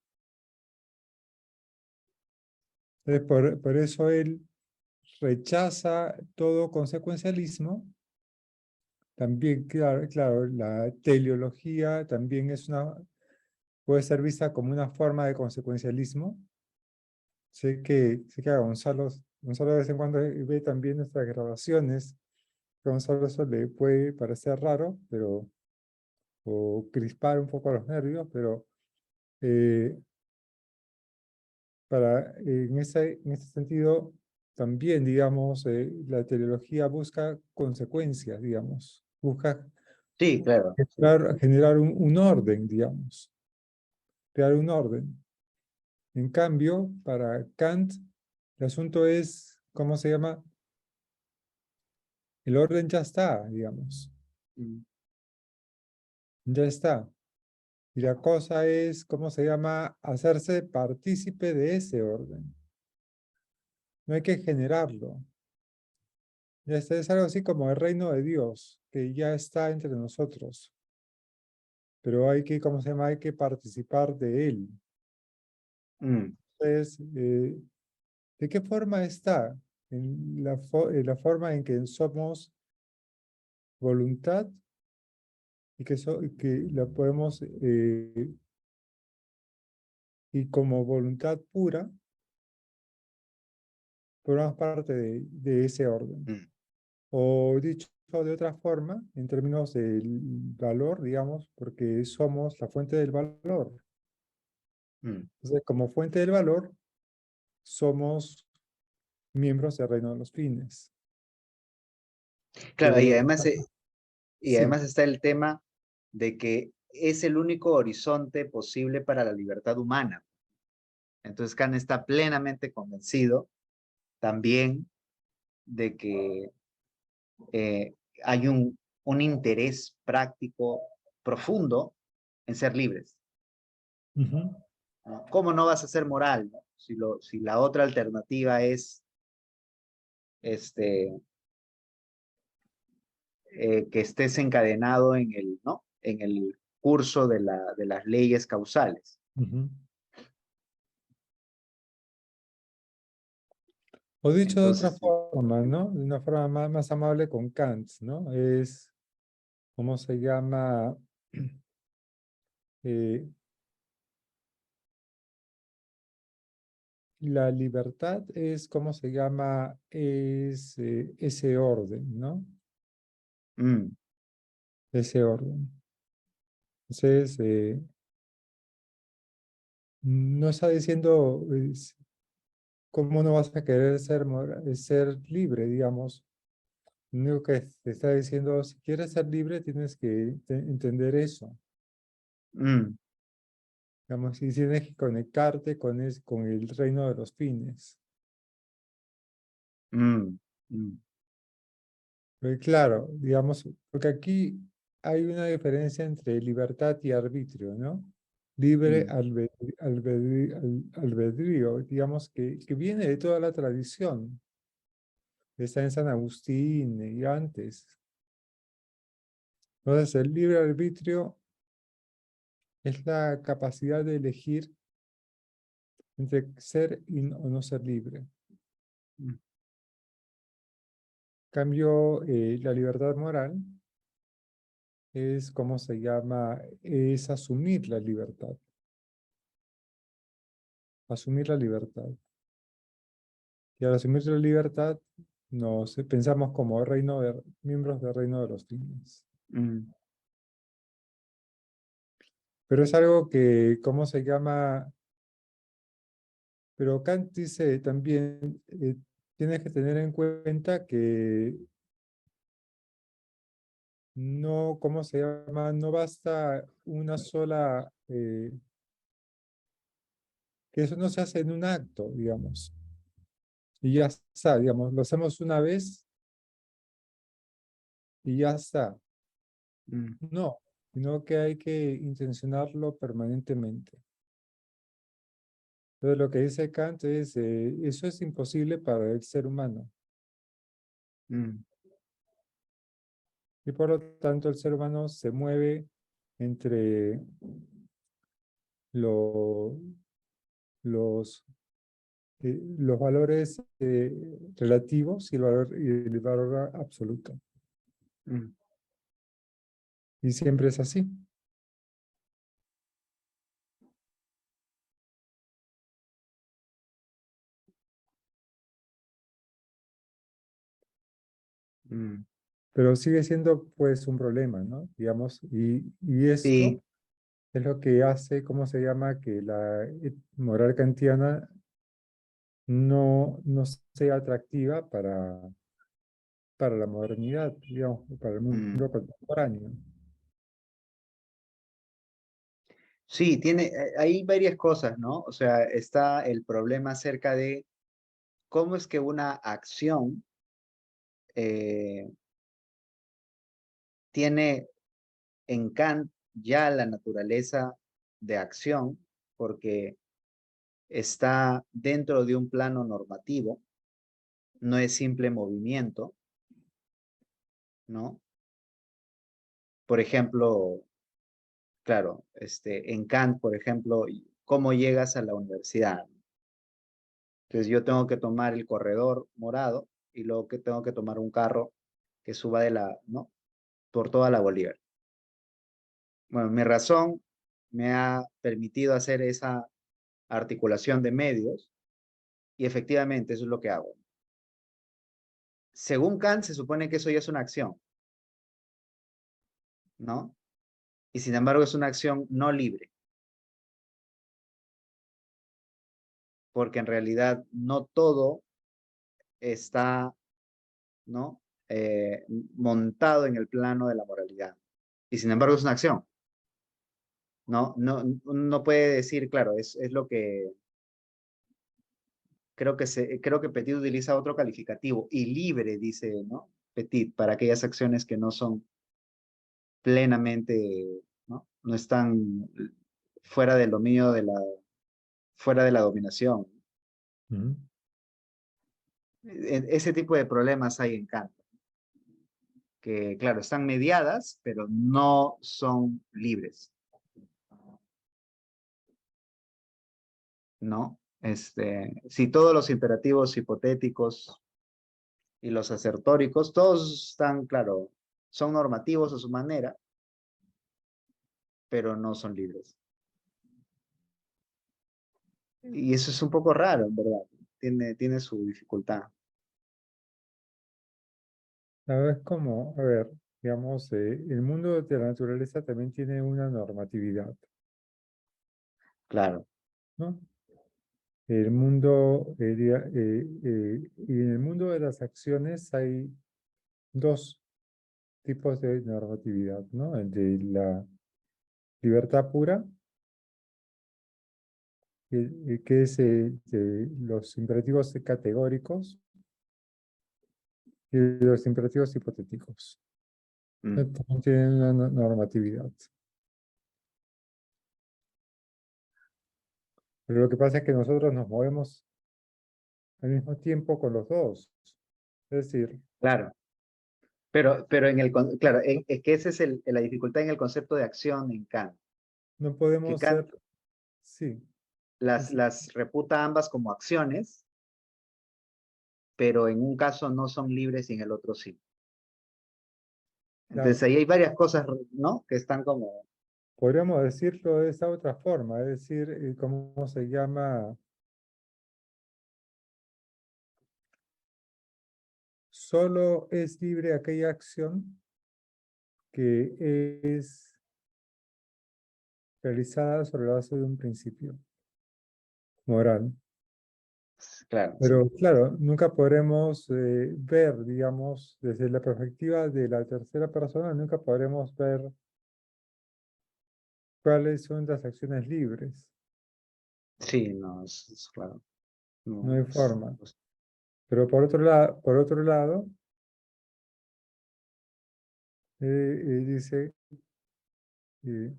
Entonces, por eso él rechaza todo consecuencialismo. También, claro, la teleología también puede ser vista como una forma de consecuencialismo. Sé que a Gonzalo de vez en cuando ve también nuestras grabaciones. A Gonzalo eso le puede parecer raro, o crispar un poco los nervios, pero eh, en ese sentido, también, digamos, la teleología busca consecuencias, digamos, busca sí, claro. Sí. generar un orden, digamos, crear un orden. En cambio, para Kant, el asunto es, ¿cómo se llama? El orden ya está, digamos, Mm, ya está. Y la cosa es, ¿cómo se llama? Hacerse partícipe de ese orden. No hay que generarlo. Ya está, es algo así como el reino de Dios, que ya está entre nosotros. Pero hay que, ¿cómo se llama? Hay que participar de él. Mm, Entonces, ¿de qué forma está? En la forma en que somos voluntad y que la podemos, y como voluntad pura, formamos parte de ese orden. mm, O dicho de otra forma, en términos del valor, digamos, porque somos la fuente del valor. mm. Entonces, como fuente del valor, somos miembros del reino de los fines. Claro, Pero, y sí. además está el tema de que es el único horizonte posible para la libertad humana. Entonces Kant está plenamente convencido también de que eh, hay un interés práctico profundo en ser libres. Ujú, ¿No? ¿Cómo no vas a ser moral, no? Si la otra alternativa es este, que estés encadenado en el, ¿no? En el curso de las leyes causales. ujú. O dicho de otra Entonces, sí. forma, ¿no? De una forma más amable con Kant, ¿no? Es, ¿cómo se llama? Eh, la libertad es, ¿cómo se llama? Es ese orden, ¿no? Mm, Ese orden. Entonces, no está diciendo cómo no vas a querer ser libre, digamos. Lo único que te está diciendo, si quieres ser libre, tienes que entender eso. mm, Digamos, y tienes que conectarte con el reino de los fines. mm, mm, Pero claro, digamos, porque aquí hay una diferencia entre libertad y arbitrio, ¿no? Libre mm, albedrío, digamos, que viene de toda la tradición. Está en San Agustín y antes. Entonces, el libre arbitrio es la capacidad de elegir entre ser o no ser libre. mm, Cambio, la libertad moral es, ¿cómo se llama? Es asumir la libertad. Asumir la libertad. Y al asumir la libertad, nos pensamos como miembros del reino de los fines. mm. Pero es algo que, ¿cómo se llama? Pero Kant dice también, tienes que tener en cuenta que no, ¿cómo se llama? No basta una sola, que eso no se hace en un acto, digamos. Y ya está, digamos, lo hacemos una vez y ya está. Mm, No, sino que hay que intencionarlo permanentemente. Entonces lo que dice Kant es, eso es imposible para el ser humano. mm, Y por lo tanto el ser humano se mueve entre lo- los valores relativos y el valor absoluto. mm, Y siempre es así. mm. Pero sigue siendo pues un problema, ¿no? Digamos, y esto Sí, es lo que hace, ¿cómo se llama? Que la moral kantiana no sea atractiva para la modernidad, digamos, para el mm. mundo contemporáneo. Sí, hay varias cosas, ¿no? O sea, está el problema acerca de cómo es que una acción eh, tiene en Kant ya la naturaleza de acción porque está dentro de un plano normativo, no es simple movimiento, ¿no? Por ejemplo, claro, en Kant, por ejemplo, ¿cómo llegas a la universidad? Entonces yo tengo que tomar el corredor morado y luego que tengo que tomar un carro que suba ¿no? Por toda la Bolívar. Bueno, mi razón me ha permitido hacer esa articulación de medios y efectivamente eso es lo que hago. Según Kant se supone que eso ya es una acción, ¿no? Y sin embargo es una acción no libre. Porque en realidad no todo está, ¿no? Montado en el plano de la moralidad. Y sin embargo es una acción. No puede decir, claro, es lo que creo que Petit utiliza otro calificativo, y libre, dice, ¿no? Petit, para aquellas acciones que no son plenamente, ¿no? No están fuera del dominio fuera de la dominación. Ujú. Ese tipo de problemas hay en Kant, que claro, están mediadas, pero no son libres, ¿no? Si todos los imperativos hipotéticos y los asertóricos, todos están, claro, son normativos a su manera, pero no son libres. Y eso es un poco raro, en verdad. Tiene su dificultad. La verdad es como, a ver, digamos, el mundo de la naturaleza también tiene una normatividad, Claro, ¿no? El mundo, y en el mundo de las acciones hay dos tipos de normatividad, ¿no? El de la libertad pura, que es de los imperativos categóricos y los imperativos hipotéticos. mm, También tienen una normatividad. Pero lo que pasa es que nosotros nos movemos al mismo tiempo con los dos. Es decir, claro. Pero claro, es que esa es la dificultad en el concepto de acción en Kant. no Que podemos Kant ser, sí, las reputa ambas como acciones, pero en un caso no son libres y en el otro sí. claro, Entonces ahí hay varias cosas, ¿no? Que están como, podríamos decirlo de esa otra forma, es decir, ¿cómo se llama? Solo es libre aquella acción que es realizada sobre la base de un principio moral. claro, sí. Pero claro, nunca podremos ver, digamos, desde la perspectiva de la tercera persona, nunca podremos ver cuáles son las acciones libres. Sí, no, es claro. No No, hay forma. Pero por otro lado, dice, eh,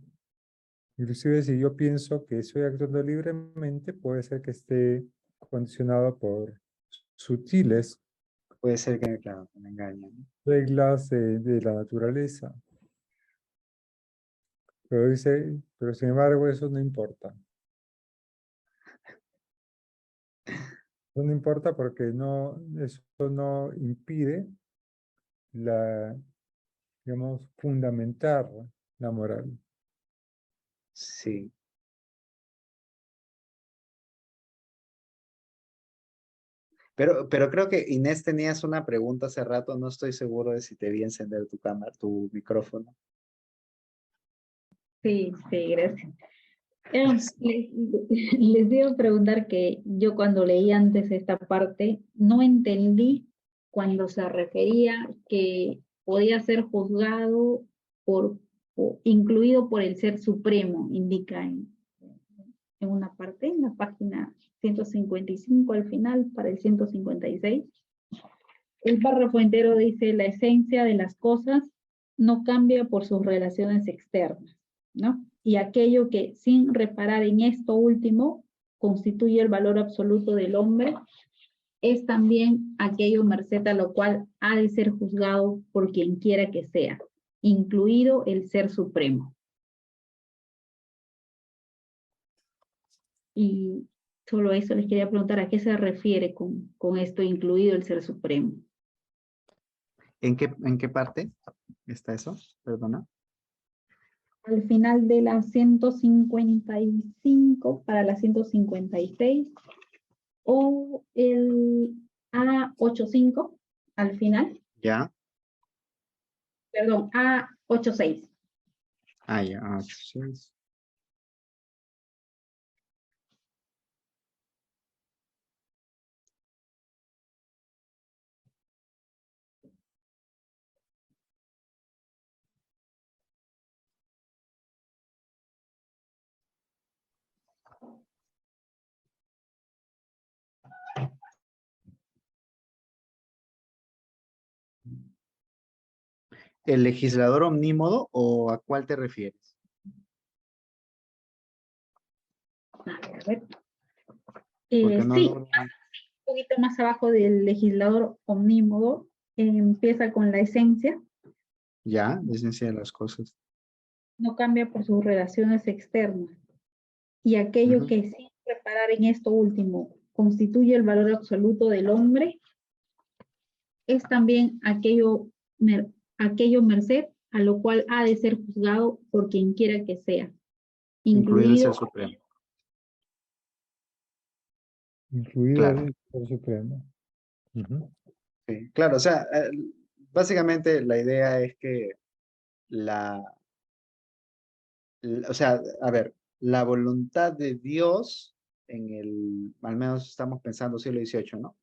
inclusive si yo pienso que estoy actuando libremente, puede ser que esté condicionado por sutiles puede ser que, claro, que me engañen. reglas de la naturaleza. Pero dice, pero sin embargo eso no importa. Eso no importa porque eso no impide digamos, fundamentar la moral. Sí. Pero creo que Inés tenías una pregunta hace rato, no estoy seguro de si te vi encender tu cámara, tu micrófono. Sí, sí, gracias. Les iba a preguntar que yo cuando leí antes esta parte, no entendí cuando se refería que podía ser juzgado o incluido por el Ser Supremo, indica en una parte, en la página 155 al final, para el 156. El párrafo entero dice, la esencia de las cosas no cambia por sus relaciones externas, ¿no? y aquello que, sin reparar en esto último, constituye el valor absoluto del hombre, es también aquello merced a lo cual ha de ser juzgado por quien quiera que sea, incluido el Ser Supremo. Y solo eso les quería preguntar, ¿a qué se refiere con esto, incluido el Ser Supremo? En qué parte está eso? Perdona. Al final de la 155 para la 156, o el A85 al final, Ya. perdón, A86. Ah, ya. Ah, sí. ¿El legislador omnímodo o a cuál te refieres? A ver. Porque no Sí, logro- un poquito más abajo del legislador omnímodo, empieza con la esencia, Ya, la esencia de las cosas. no cambia por sus relaciones externas. Y aquello Ujú. que sin reparar en esto último constituye el valor absoluto del hombre, es también aquello merced a lo cual ha de ser juzgado por quien quiera que sea, Incluido el Ser incluido, Supremo. Incluido Claro, el Ser Supremo. Ujú. sí, claro, o sea, básicamente la idea es que la, o sea, a ver, la voluntad de Dios al menos estamos pensando siglo XVIII, ¿no?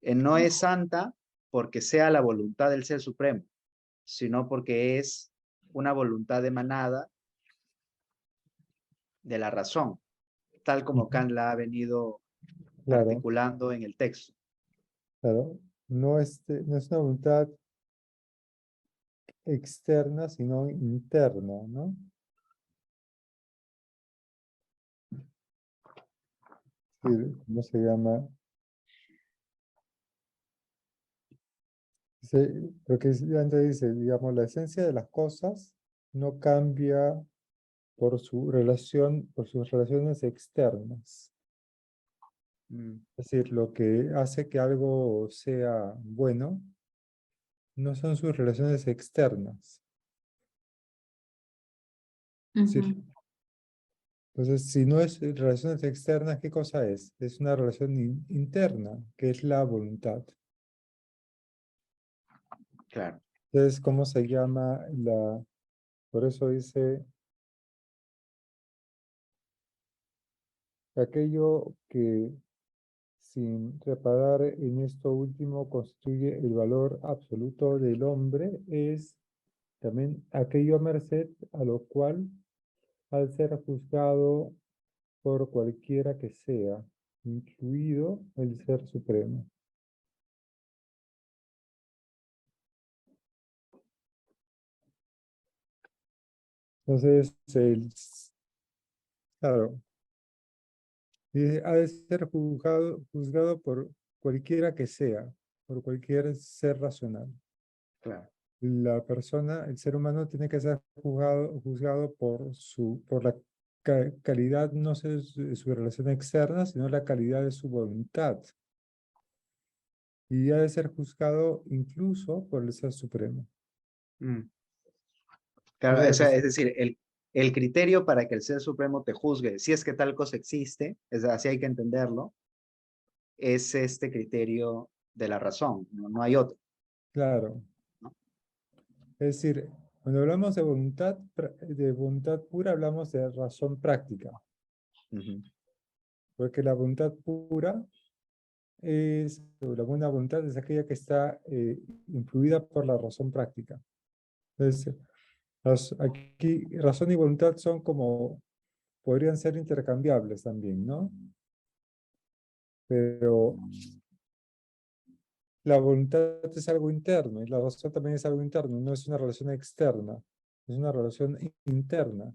No es santa porque sea la voluntad del Ser Supremo, sino porque es una voluntad emanada de la razón, tal como Ujú. Kant la ha venido Claro, articulando en el texto. claro. No es una voluntad externa, sino interna, ¿no? Sí, ¿cómo se llama? Lo que antes dice, digamos, la esencia de las cosas no cambia por por sus relaciones externas. Mm, Es decir, lo que hace que algo sea bueno no son sus relaciones externas. Es decir, ujú, entonces, si no es relaciones externas, ¿qué cosa es? Es una relación interna, que es la voluntad. claro. Entonces, ¿cómo se llama la? Por eso dice, aquello que sin reparar en esto último constituye el valor absoluto del hombre es también aquello a merced a lo cual al ser juzgado por cualquiera que sea, incluido el Ser Supremo. Entonces, claro, ha de ser juzgado por cualquiera que sea, por cualquier ser racional. Claro. La persona, el ser humano tiene que ser juzgado por la calidad, no sé, de su relación externa, sino la calidad de su voluntad. Y ha de ser juzgado incluso por el Ser Supremo. Mm. O Claro, sea, o sea, es decir, el criterio para que el Ser Supremo te juzgue, si es que tal cosa existe, es así hay que entenderlo, es este criterio de la razón, no, no hay otro, claro. ¿no? Es decir, cuando hablamos de voluntad pura, hablamos de razón práctica, Ujú. porque la voluntad pura o la buena voluntad es aquella que está influida por la razón práctica. Entonces, aquí razón y voluntad son como, podrían ser intercambiables también, ¿no? Pero la voluntad es algo interno y la razón también es algo interno, no es una relación externa, es una relación interna.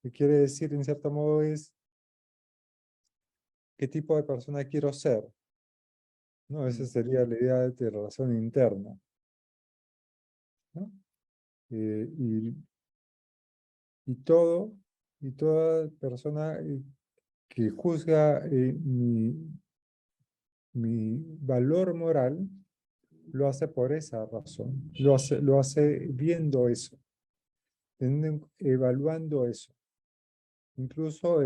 que quiere decir en cierto modo es qué tipo de persona quiero ser, ¿no? Esa sería la idea de relación interna, ¿no? Eh, y, y todo, y toda persona que juzga mi valor moral, lo hace por esa razón, lo hace viendo eso, evaluando eso. Incluso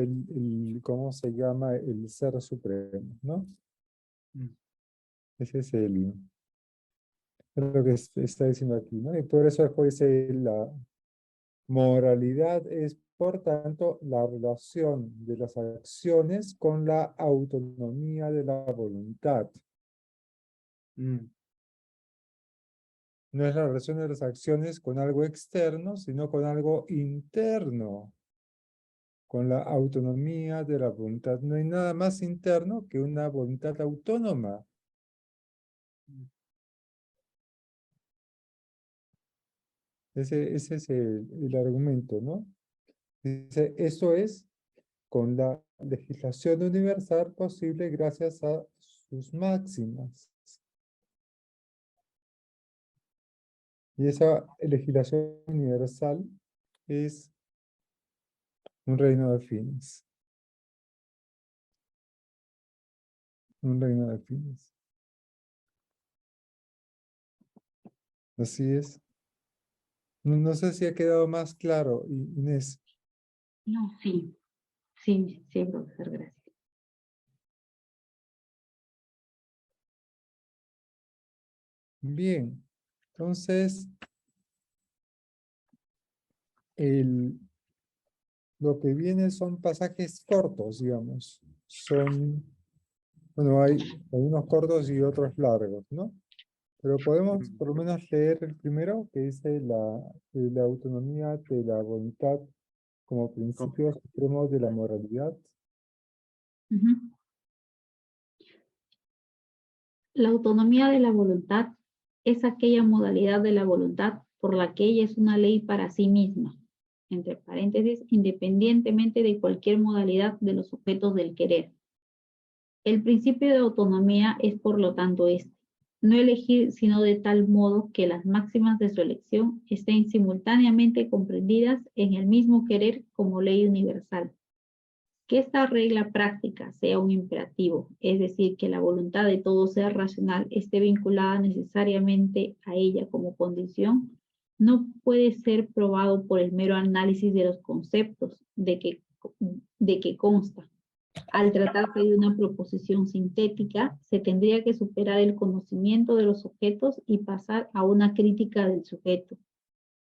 ¿cómo se llama? El ser supremo, ¿no? Ese es lo que está diciendo aquí, ¿no? Y por eso después dice la moralidad es, por tanto, la relación de las acciones con la autonomía de la voluntad. No es la relación de las acciones con algo externo, sino con algo interno, con la autonomía de la voluntad. No hay nada más interno que una voluntad autónoma. Ese es el argumento, ¿no? Dice, eso es con la legislación universal posible gracias a sus máximas. Y esa legislación universal es un reino de fines. Un reino de fines. Así es. No sé si ha quedado más claro, Inés. No, sí, sí, sí, profesor, gracias. Bien. Entonces, lo que viene son pasajes cortos, digamos. Bueno, hay unos cortos y otros largos, ¿no? Pero podemos por lo menos leer el primero, que dice la autonomía de la voluntad como principio supremo de la moralidad. Ujú. La autonomía de la voluntad es aquella modalidad de la voluntad por la que ella es una ley para sí misma, entre paréntesis, independientemente de cualquier modalidad de los objetos del querer. El principio de autonomía es, por lo tanto, no elegir sino de tal modo que las máximas de su elección estén simultáneamente comprendidas en el mismo querer como ley universal. Que esta regla práctica sea un imperativo, es decir, que la voluntad de todo ser racional esté vinculada necesariamente a ella como condición, no puede ser probado por el mero análisis de los conceptos de que consta. Al tratarse de una proposición sintética, se tendría que superar el conocimiento de los objetos y pasar a una crítica del sujeto,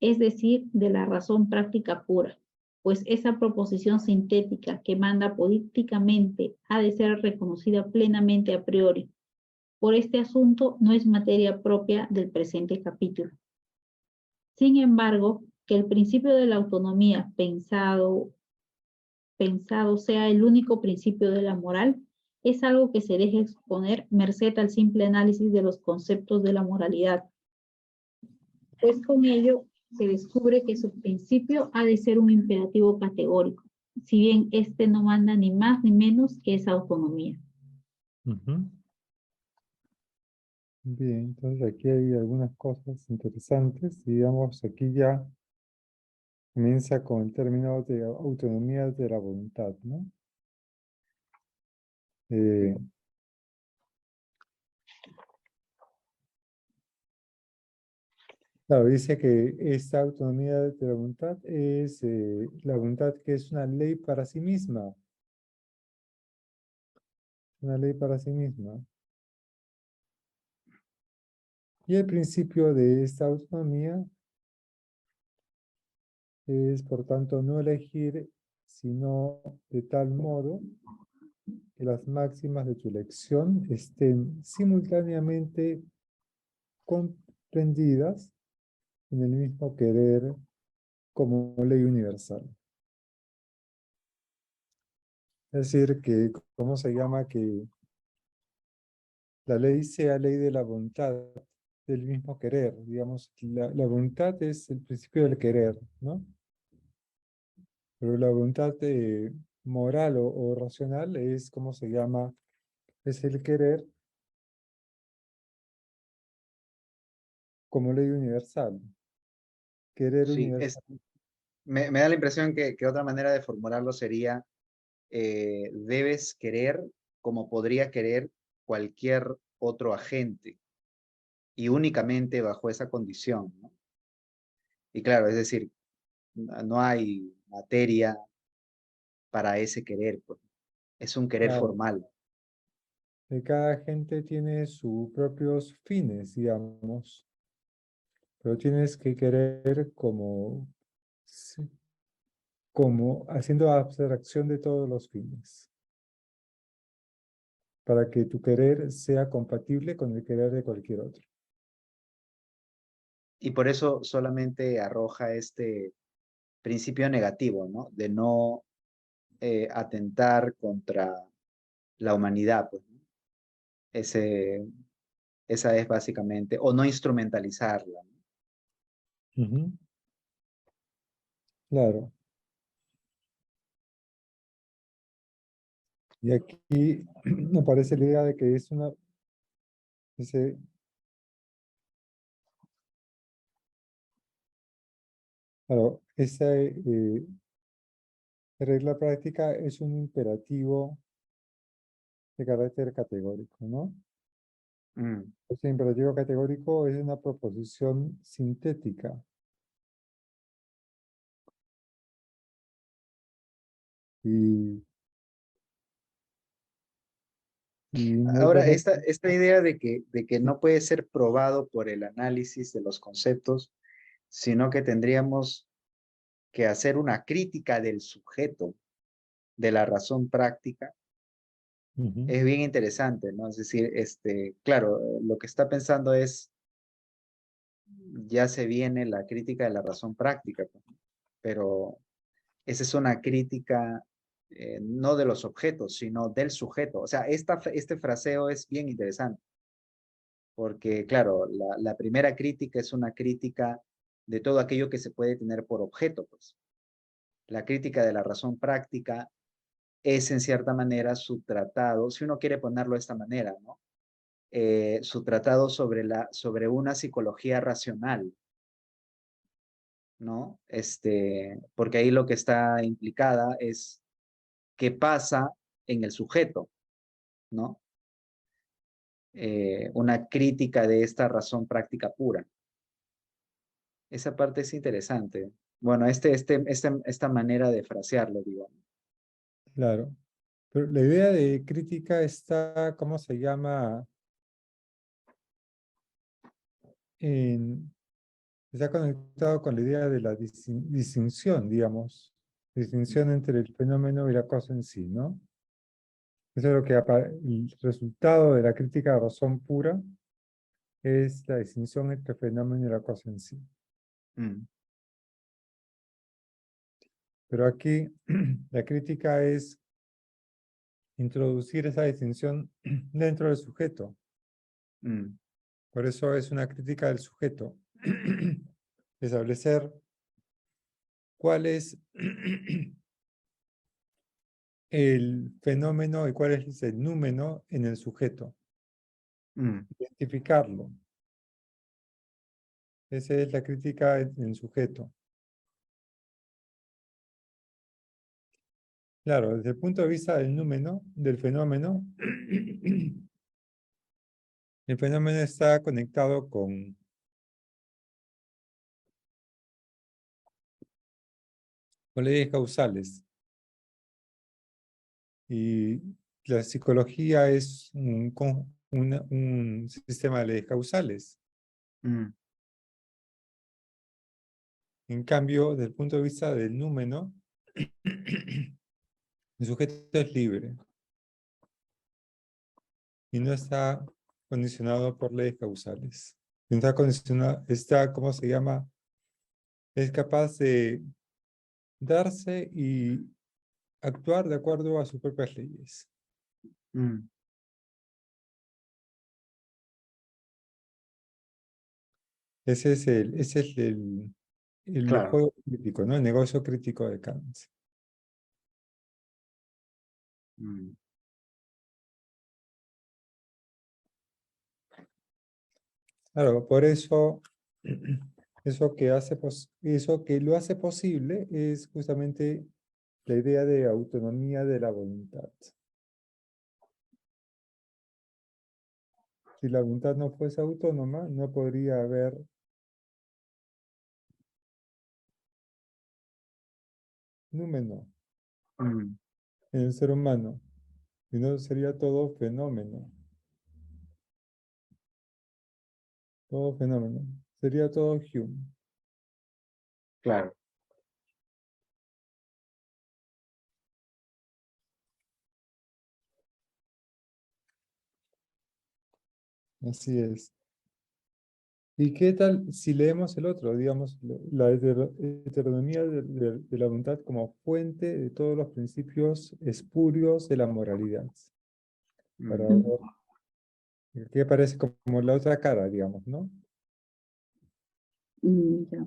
es decir, de la razón práctica pura, pues esa proposición sintética que manda políticamente ha de ser reconocida plenamente a priori. Por este asunto no es materia propia del presente capítulo. Sin embargo, que el principio de la autonomía pensado sea el único principio de la moral, es algo que se deja exponer merced al simple análisis de los conceptos de la moralidad, pues con ello se descubre que su principio ha de ser un imperativo categórico, si bien éste no manda ni más ni menos que esa autonomía. Bien, entonces aquí hay algunas cosas interesantes. Digamos, aquí ya comienza con el término de autonomía de la voluntad, ¿no? Claro, dice que esta autonomía de la voluntad es la voluntad que es una ley para sí misma. Una ley para sí misma. Y el principio de esta autonomía es, por tanto, no elegir, sino de tal modo que las máximas de tu elección estén simultáneamente comprendidas en el mismo querer como ley universal. Es decir, que, ¿cómo se llama? Que la ley sea ley de la voluntad, del mismo querer. Digamos, la voluntad es el principio del querer, ¿no? Pero la voluntad moral o racional es, ¿cómo se llama? Es el querer como ley universal. Querer Sí, universal. me da la impresión que otra manera de formularlo sería, debes querer como podría querer cualquier otro agente y únicamente bajo esa condición, ¿no? Y claro, es decir, no hay materia para ese querer, pues. Es un querer Claro, formal. que cada gente tiene sus propios fines, digamos, pero tienes que querer como, sí, como haciendo abstracción de todos los fines, para que tu querer sea compatible con el querer de cualquier otro. Y por eso solamente arroja este principio negativo, ¿no? De no atentar contra la humanidad, pues, ¿no? Ese, esa es básicamente, o no instrumentalizarla, ¿no? Ujú. Claro. Y aquí me parece la idea de que es una, ese, claro, esa regla práctica es un imperativo de carácter categórico, ¿no? Mm. Ese imperativo categórico es una proposición sintética y, y no Ahora, tenemos, esta idea de que no puede ser probado por el análisis de los conceptos, sino que tendríamos que hacer una crítica del sujeto, de la razón práctica, ujú, es bien interesante, ¿no? Es decir, claro, lo que está pensando es, ya se viene la crítica de la razón práctica, pues, pero esa es una crítica no de los objetos, sino del sujeto. O sea, este fraseo es bien interesante, porque claro, la primera crítica es una crítica de todo aquello que se puede tener por objeto, pues. La crítica de la razón práctica es en cierta manera su tratado, si uno quiere ponerlo de esta manera, ¿no? Su tratado sobre una psicología racional, ¿no? Porque ahí lo que está implicada es qué pasa en el sujeto, ¿no? Una crítica de esta razón práctica pura. Esa parte es interesante. Bueno, esta manera de frasearlo, digo. claro. Pero la idea de crítica está, ¿cómo se llama? Está conectado con la idea de la distinción, digamos, distinción entre el fenómeno y la cosa en sí, ¿no? Eso es lo que el resultado de la crítica de razón pura es la distinción entre el fenómeno y la cosa en sí. Mm, Pero aquí la crítica es introducir esa distinción dentro del sujeto. mm, Por eso es una crítica del sujeto. Establecer cuál es el fenómeno y cuál es el númeno en el sujeto. mm. Identificarlo. Esa es la crítica en el sujeto. Claro, desde el punto de vista del número, del fenómeno, el fenómeno está conectado con leyes causales. Y la psicología es un sistema de leyes causales. Mm, En cambio, desde el punto de vista del número, el sujeto es libre y no está condicionado por leyes causales. Está condicionado, está, ¿cómo se llama? Es capaz de darse y actuar de acuerdo a sus propias leyes. mm. Ese es el Claro. juego crítico, ¿no? El negocio crítico de Kant. Mm, Claro, por eso, eso que lo hace posible es justamente la idea de autonomía de la voluntad. Si la voluntad no fuese autónoma, no podría haber númeno mm, en el ser humano, sino sería todo fenómeno. Todo fenómeno. Sería todo Hume. claro. Así es. ¿Y qué tal si leemos el otro, digamos, la heteronomía de la voluntad como fuente de todos los principios espurios de la moralidad? Para Mm, Mm, ver qué parece como la otra cara, digamos, ¿no? ya.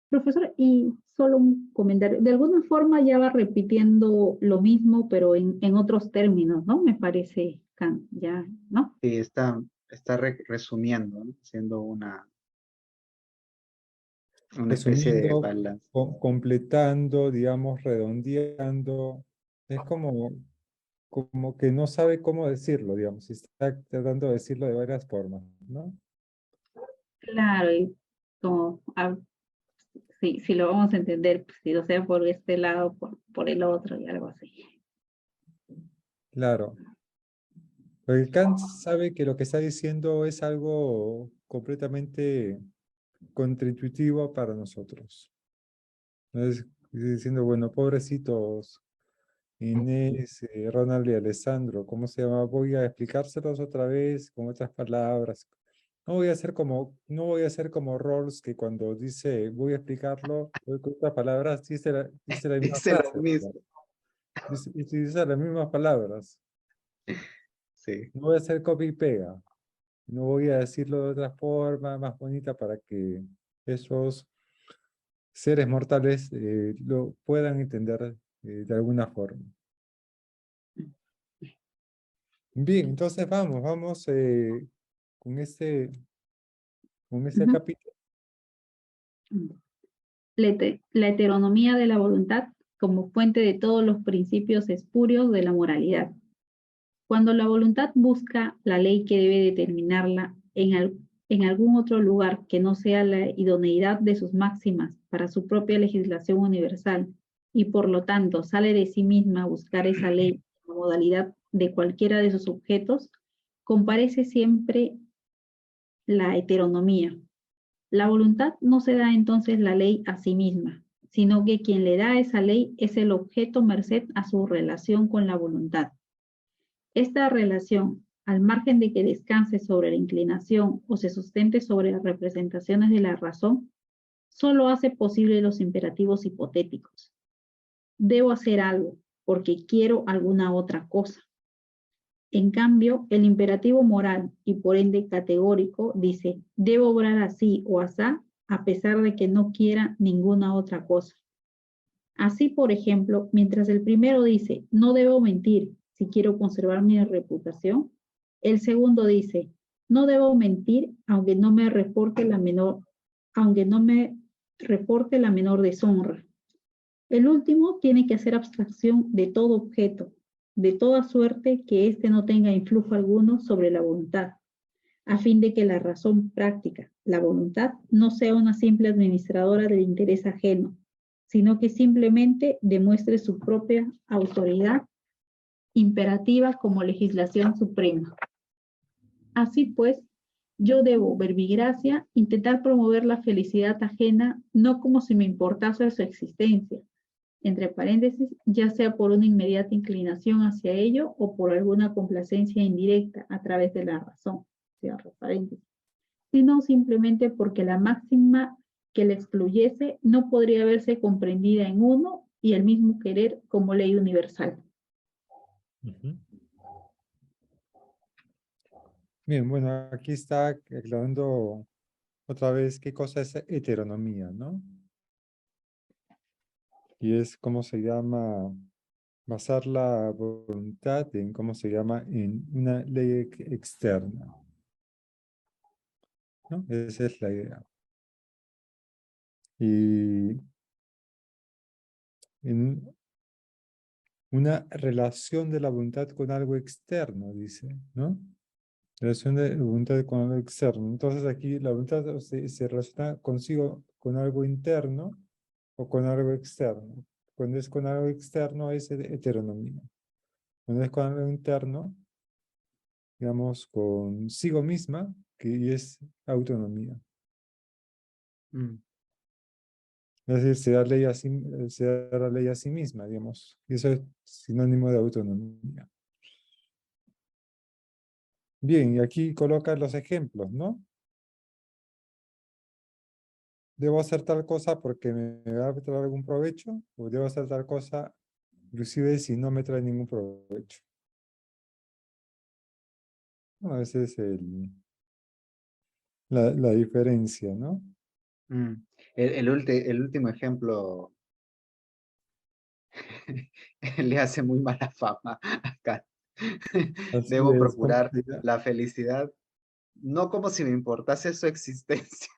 Profesor, y solo un comentario. De alguna forma ya va repitiendo lo mismo, pero en otros términos, ¿no? Me parece, Kant, ya, ¿no? sí, está resumiendo, ¿no? Haciendo una especie de Resumiendo, balance. completando, digamos, redondeando. Es como que no sabe cómo decirlo, digamos, y está tratando de decirlo de varias formas, ¿no? Claro, y como, si lo vamos a entender, pues, si lo sea por este lado, por el otro y algo así. Claro. Porque Kant sabe que lo que está diciendo es algo completamente contraintuitivo para nosotros. Es diciendo, bueno, pobrecitos, Inés, Ronald y Alessandro, ¿cómo se llama? Voy a explicárselos otra vez con otras palabras. No voy a ser como Rawls, que cuando dice voy a explicarlo con otras palabras, dice la misma Dice lo frase. mismo. Utiliza las mismas palabras. Sí, No voy a hacer copia y pega. No voy a decirlo de otra forma, más bonita, para que esos seres mortales lo puedan entender de alguna forma. Bien, entonces vamos con este Ujú. capítulo. La heteronomía de la voluntad como fuente de todos los principios espurios de la moralidad. Cuando la voluntad busca la ley que debe determinarla en algún otro lugar que no sea la idoneidad de sus máximas para su propia legislación universal y por lo tanto sale de sí misma a buscar esa ley en la modalidad de cualquiera de sus objetos, comparece siempre la heteronomía. La voluntad no se da entonces la ley a sí misma, sino que quien le da esa ley es el objeto merced a su relación con la voluntad. Esta relación, al margen de que descanse sobre la inclinación o se sustente sobre las representaciones de la razón, solo hace posible los imperativos hipotéticos. Debo hacer algo porque quiero alguna otra cosa. En cambio, el imperativo moral y por ende categórico dice, debo obrar así o asá a pesar de que no quiera ninguna otra cosa. Así, por ejemplo, mientras el primero dice, no debo mentir si quiero conservar mi reputación, el segundo dice, no debo mentir aunque no me reporte la menor deshonra. El último tiene que hacer abstracción de todo objeto, de toda suerte que éste no tenga influjo alguno sobre la voluntad, a fin de que la razón práctica, la voluntad, no sea una simple administradora del interés ajeno, sino que simplemente demuestre su propia autoridad imperativa como legislación suprema. Así pues, yo debo, verbigracia, intentar promover la felicidad ajena no como si me importase su existencia, entre paréntesis, ya sea por una inmediata inclinación hacia ello o por alguna complacencia indirecta a través de la razón, cierro paréntesis, sino simplemente porque la máxima que la excluyese no podría verse comprendida en uno y el mismo querer como ley universal. Ujú. Bien, bueno, aquí está aclarando otra vez qué cosa es heteronomía, ¿no? Y es cómo se llama basar la voluntad en, ¿cómo se llama? En una ley externa, ¿no? Esa es la idea. Y en una relación de la voluntad con algo externo, dice, ¿no? Relación de voluntad con algo externo. Entonces aquí la voluntad se relaciona consigo con algo interno o con algo externo. Cuando es con algo externo es heteronomía. Cuando es con algo interno, digamos, consigo misma, que es autonomía. Mm. Es decir, se da la ley a sí misma, digamos. Y eso es sinónimo de autonomía. Bien, y aquí coloca los ejemplos, ¿no? ¿Debo hacer tal cosa porque me va a traer algún provecho? ¿O debo hacer tal cosa inclusive si no me trae ningún provecho? Bueno, esa es la diferencia, ¿no? Mm. El último ejemplo le hace muy mala fama acá. Así Debo es, ¿cómo procurar se llama? la felicidad, no como si me importase su existencia,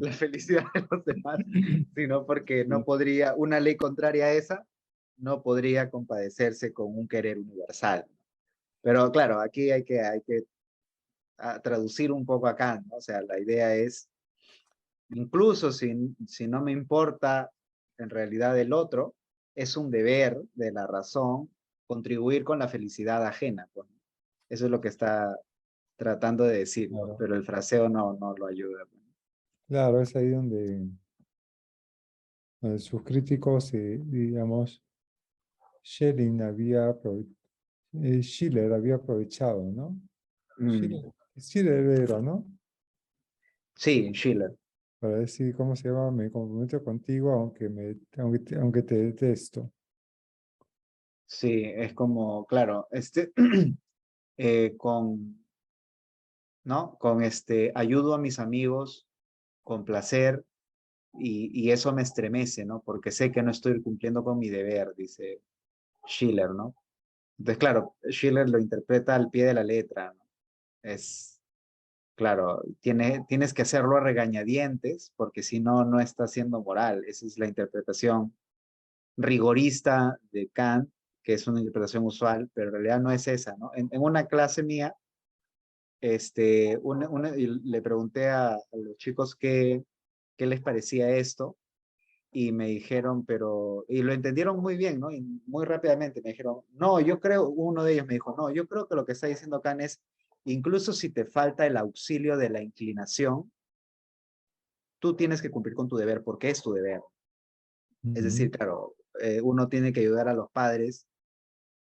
la felicidad de los demás, sino porque no podría, una ley contraria a esa, no podría compadecerse con un querer universal. Pero claro, aquí hay que traducir un poco acá, ¿no? O sea, la idea es, incluso si no me importa en realidad el otro, es un deber de la razón contribuir con la felicidad ajena, pues. Eso es lo que está tratando de decir, ¿no? Claro, Pero el fraseo no lo ayuda, pues. claro, es ahí donde sus críticos, digamos, Schiller había aprovechado, ¿no? Mm. Schiller era, ¿no? Sí, Schiller. Para decir, ¿cómo se llama? Me comprometo contigo aunque te detesto. Sí, es como, claro, con, ¿no? Con ayudo a mis amigos con placer y eso me estremece, ¿no? Porque sé que no estoy cumpliendo con mi deber, dice Schiller, ¿no? Entonces, claro, Schiller lo interpreta al pie de la letra, ¿no? Es, claro, tienes que hacerlo a regañadientes, porque si no, no está siendo moral. Esa es la interpretación rigorista de Kant, que es una interpretación usual, pero en realidad no es esa, ¿no? En una clase mía, y le pregunté a los chicos qué les parecía esto, y me dijeron, y lo entendieron muy bien, ¿no? Y muy rápidamente me dijeron, no, yo creo, uno de ellos me dijo, no, yo creo que lo que está diciendo Kant es, incluso si te falta el auxilio de la inclinación, tú tienes que cumplir con tu deber porque es tu deber. Es Ujú. decir, claro, uno tiene que ayudar a los padres,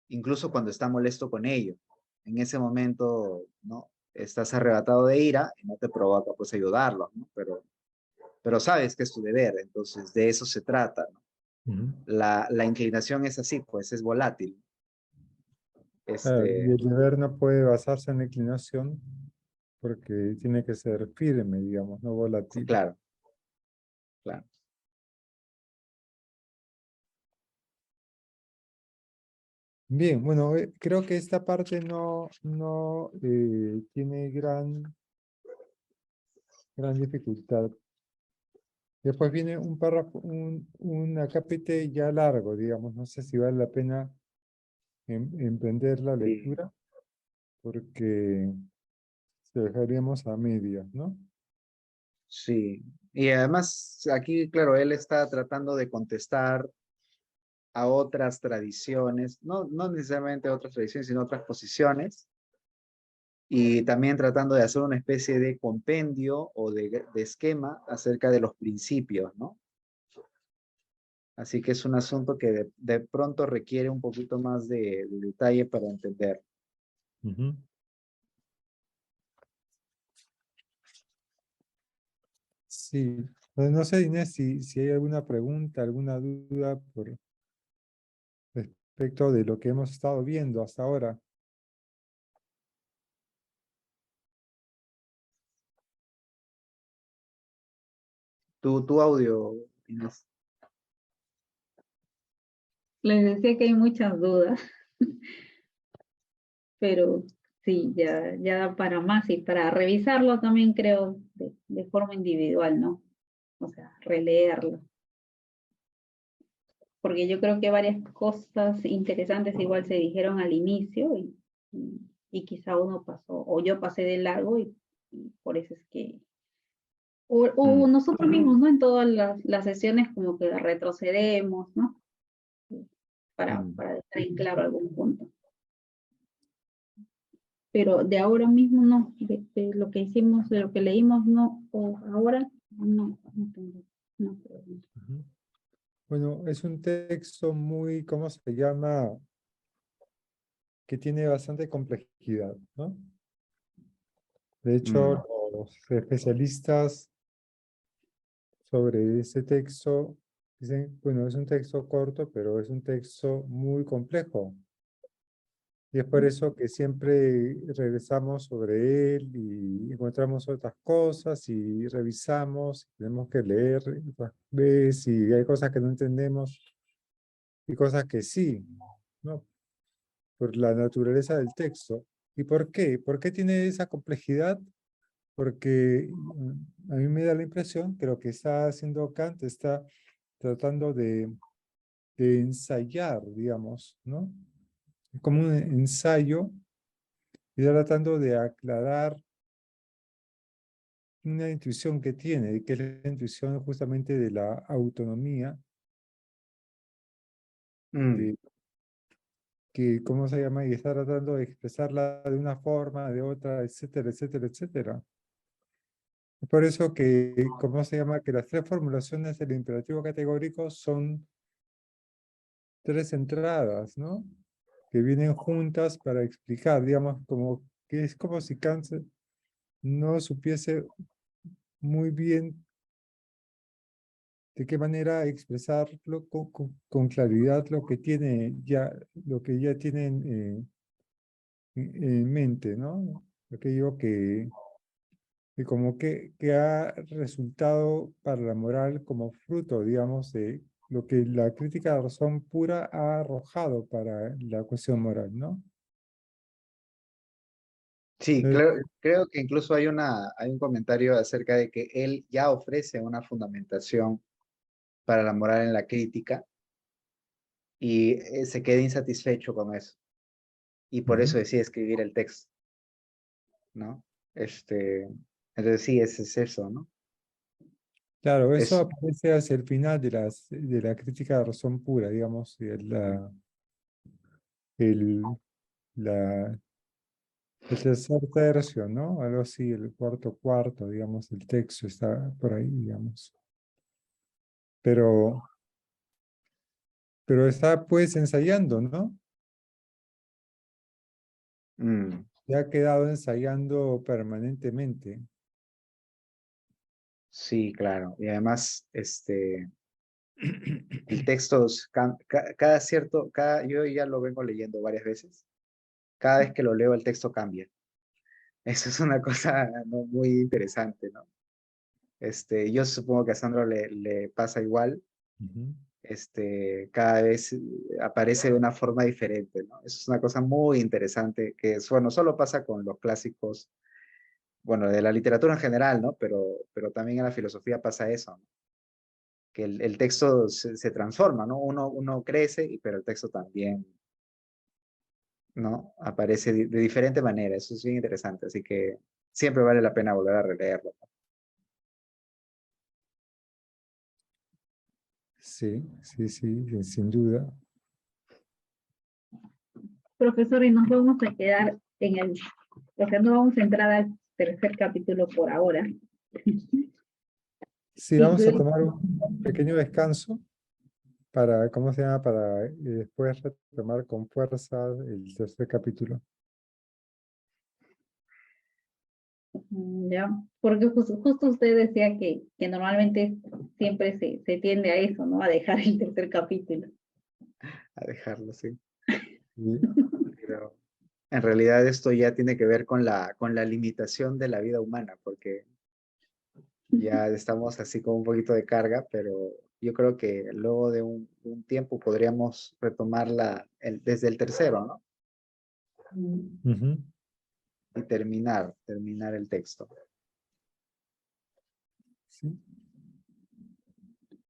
incluso cuando está molesto con ellos. En ese momento, ¿no? Estás arrebatado de ira y no te provoca, pues, ayudarlos, ¿no? Pero sabes que es tu deber, entonces de eso se trata, ¿no? Ujú. La inclinación es así, pues es volátil. Y Este, el deber no puede basarse en la inclinación porque tiene que ser firme, digamos, no volátil. claro, claro. Bien, bueno, creo que esta parte no tiene gran dificultad. Después viene un párrafo, un acápite ya largo, digamos. No sé si vale la pena emprender la Sí, lectura porque se dejaríamos a medias, ¿no? sí. Y además, aquí, claro, él está tratando de contestar a otras tradiciones, no necesariamente a otras tradiciones, sino a otras posiciones, y también tratando de hacer una especie de compendio o de esquema acerca de los principios, ¿no? Así que es un asunto que de pronto requiere un poquito más de detalle para entender. Ujú. Sí. Pues no sé, Inés, si hay alguna pregunta, alguna duda por respecto de lo que hemos estado viendo hasta ahora. Tu audio, Inés. Les decía que hay muchas dudas, pero sí, ya da para más y para revisarlo también creo de forma individual, ¿no? O sea, releerlo. Porque yo creo que varias cosas interesantes igual se dijeron al inicio y quizá uno pasó, o yo pasé de largo y por eso es que, o Mm, nosotros mismos, ¿no? En todas las sesiones como que retrocedemos, ¿no? mm. Para dejar en claro algún punto. Pero de ahora mismo no, de lo que hicimos, de lo que leímos, no, o ahora no tengo, no pregunto. Ujú. Bueno, es un texto muy, ¿cómo se llama? Que tiene bastante complejidad, ¿no? De Mm, hecho, los especialistas sobre ese texto dicen, bueno, es un texto corto, pero es un texto muy complejo. Y es por eso que siempre regresamos sobre él y encontramos otras cosas y revisamos, tenemos que leer otras veces y hay cosas que no entendemos y cosas que sí, ¿no? Por la naturaleza del texto. ¿Y por qué? ¿Por qué tiene esa complejidad? Porque a mí me da la impresión que lo que está haciendo Kant está tratando de ensayar, digamos, ¿no? Es como un ensayo y está tratando de aclarar una intuición que tiene, que es la intuición justamente de la autonomía, mm. de que, ¿cómo se llama? Y está tratando de expresarla de una forma, de otra, etcétera, etcétera, etcétera. Es por eso que, ¿cómo se llama? Que las tres formulaciones del imperativo categórico son tres entradas, ¿no? Que vienen juntas para explicar, digamos, como que es como si Kant no supiese muy bien de qué manera expresarlo con claridad lo que tiene ya, lo que ya tienen en mente, ¿no? Aquello que como que ha resultado para la moral como fruto, digamos, de lo que la crítica de la razón pura ha arrojado para la cuestión moral, ¿no? Sí, Entonces, creo que incluso hay un comentario acerca de que él ya ofrece una fundamentación para la moral en la crítica y se queda insatisfecho con eso. Y por ujú. eso decide escribir el texto, ¿no? Entonces sí, es eso, ¿no? Claro, eso Es, aparece hacia el final de la crítica de razón pura, digamos, el, la, el tercer tercio, ¿no? Algo así, el cuarto cuarto, digamos, el texto está por ahí, digamos. Pero, pero está pues ensayando, ¿no? mm, Ya ha quedado ensayando permanentemente. sí, claro. Y además, el texto, cada cierto, yo ya lo vengo leyendo varias veces. Cada vez que lo leo, el texto cambia. Eso es una cosa, ¿no? Muy interesante, ¿no? Yo supongo que a Sandro le pasa igual. Ujú. Cada vez aparece de una forma diferente, ¿no? Eso es una cosa muy interesante que, bueno, solo pasa con los clásicos, bueno, de la literatura en general, ¿no? Pero también en la filosofía pasa eso, ¿no? Que el texto se transforma, ¿no? Uno crece, pero el texto también, ¿no? Aparece de diferente manera. Eso es bien interesante, así que siempre vale la pena volver a releerlo. Sí, sí, sí, sin duda. Profesor, y nos vamos a quedar en el, o sea, no vamos a entrar al tercer capítulo por ahora. Sí, Y vamos a luego, tomar un pequeño descanso para, ¿cómo se llama? Para después retomar con fuerza el tercer capítulo. ya, porque justo usted decía que normalmente siempre se tiende a eso, ¿no? A dejar el tercer capítulo. A dejarlo, sí. Y Pero en realidad esto ya tiene que ver con la limitación de la vida humana, porque ya estamos así con un poquito de carga, pero yo creo que luego de un tiempo podríamos retomarla desde el tercero, ¿no? Ujú. Y terminar el texto. Sí.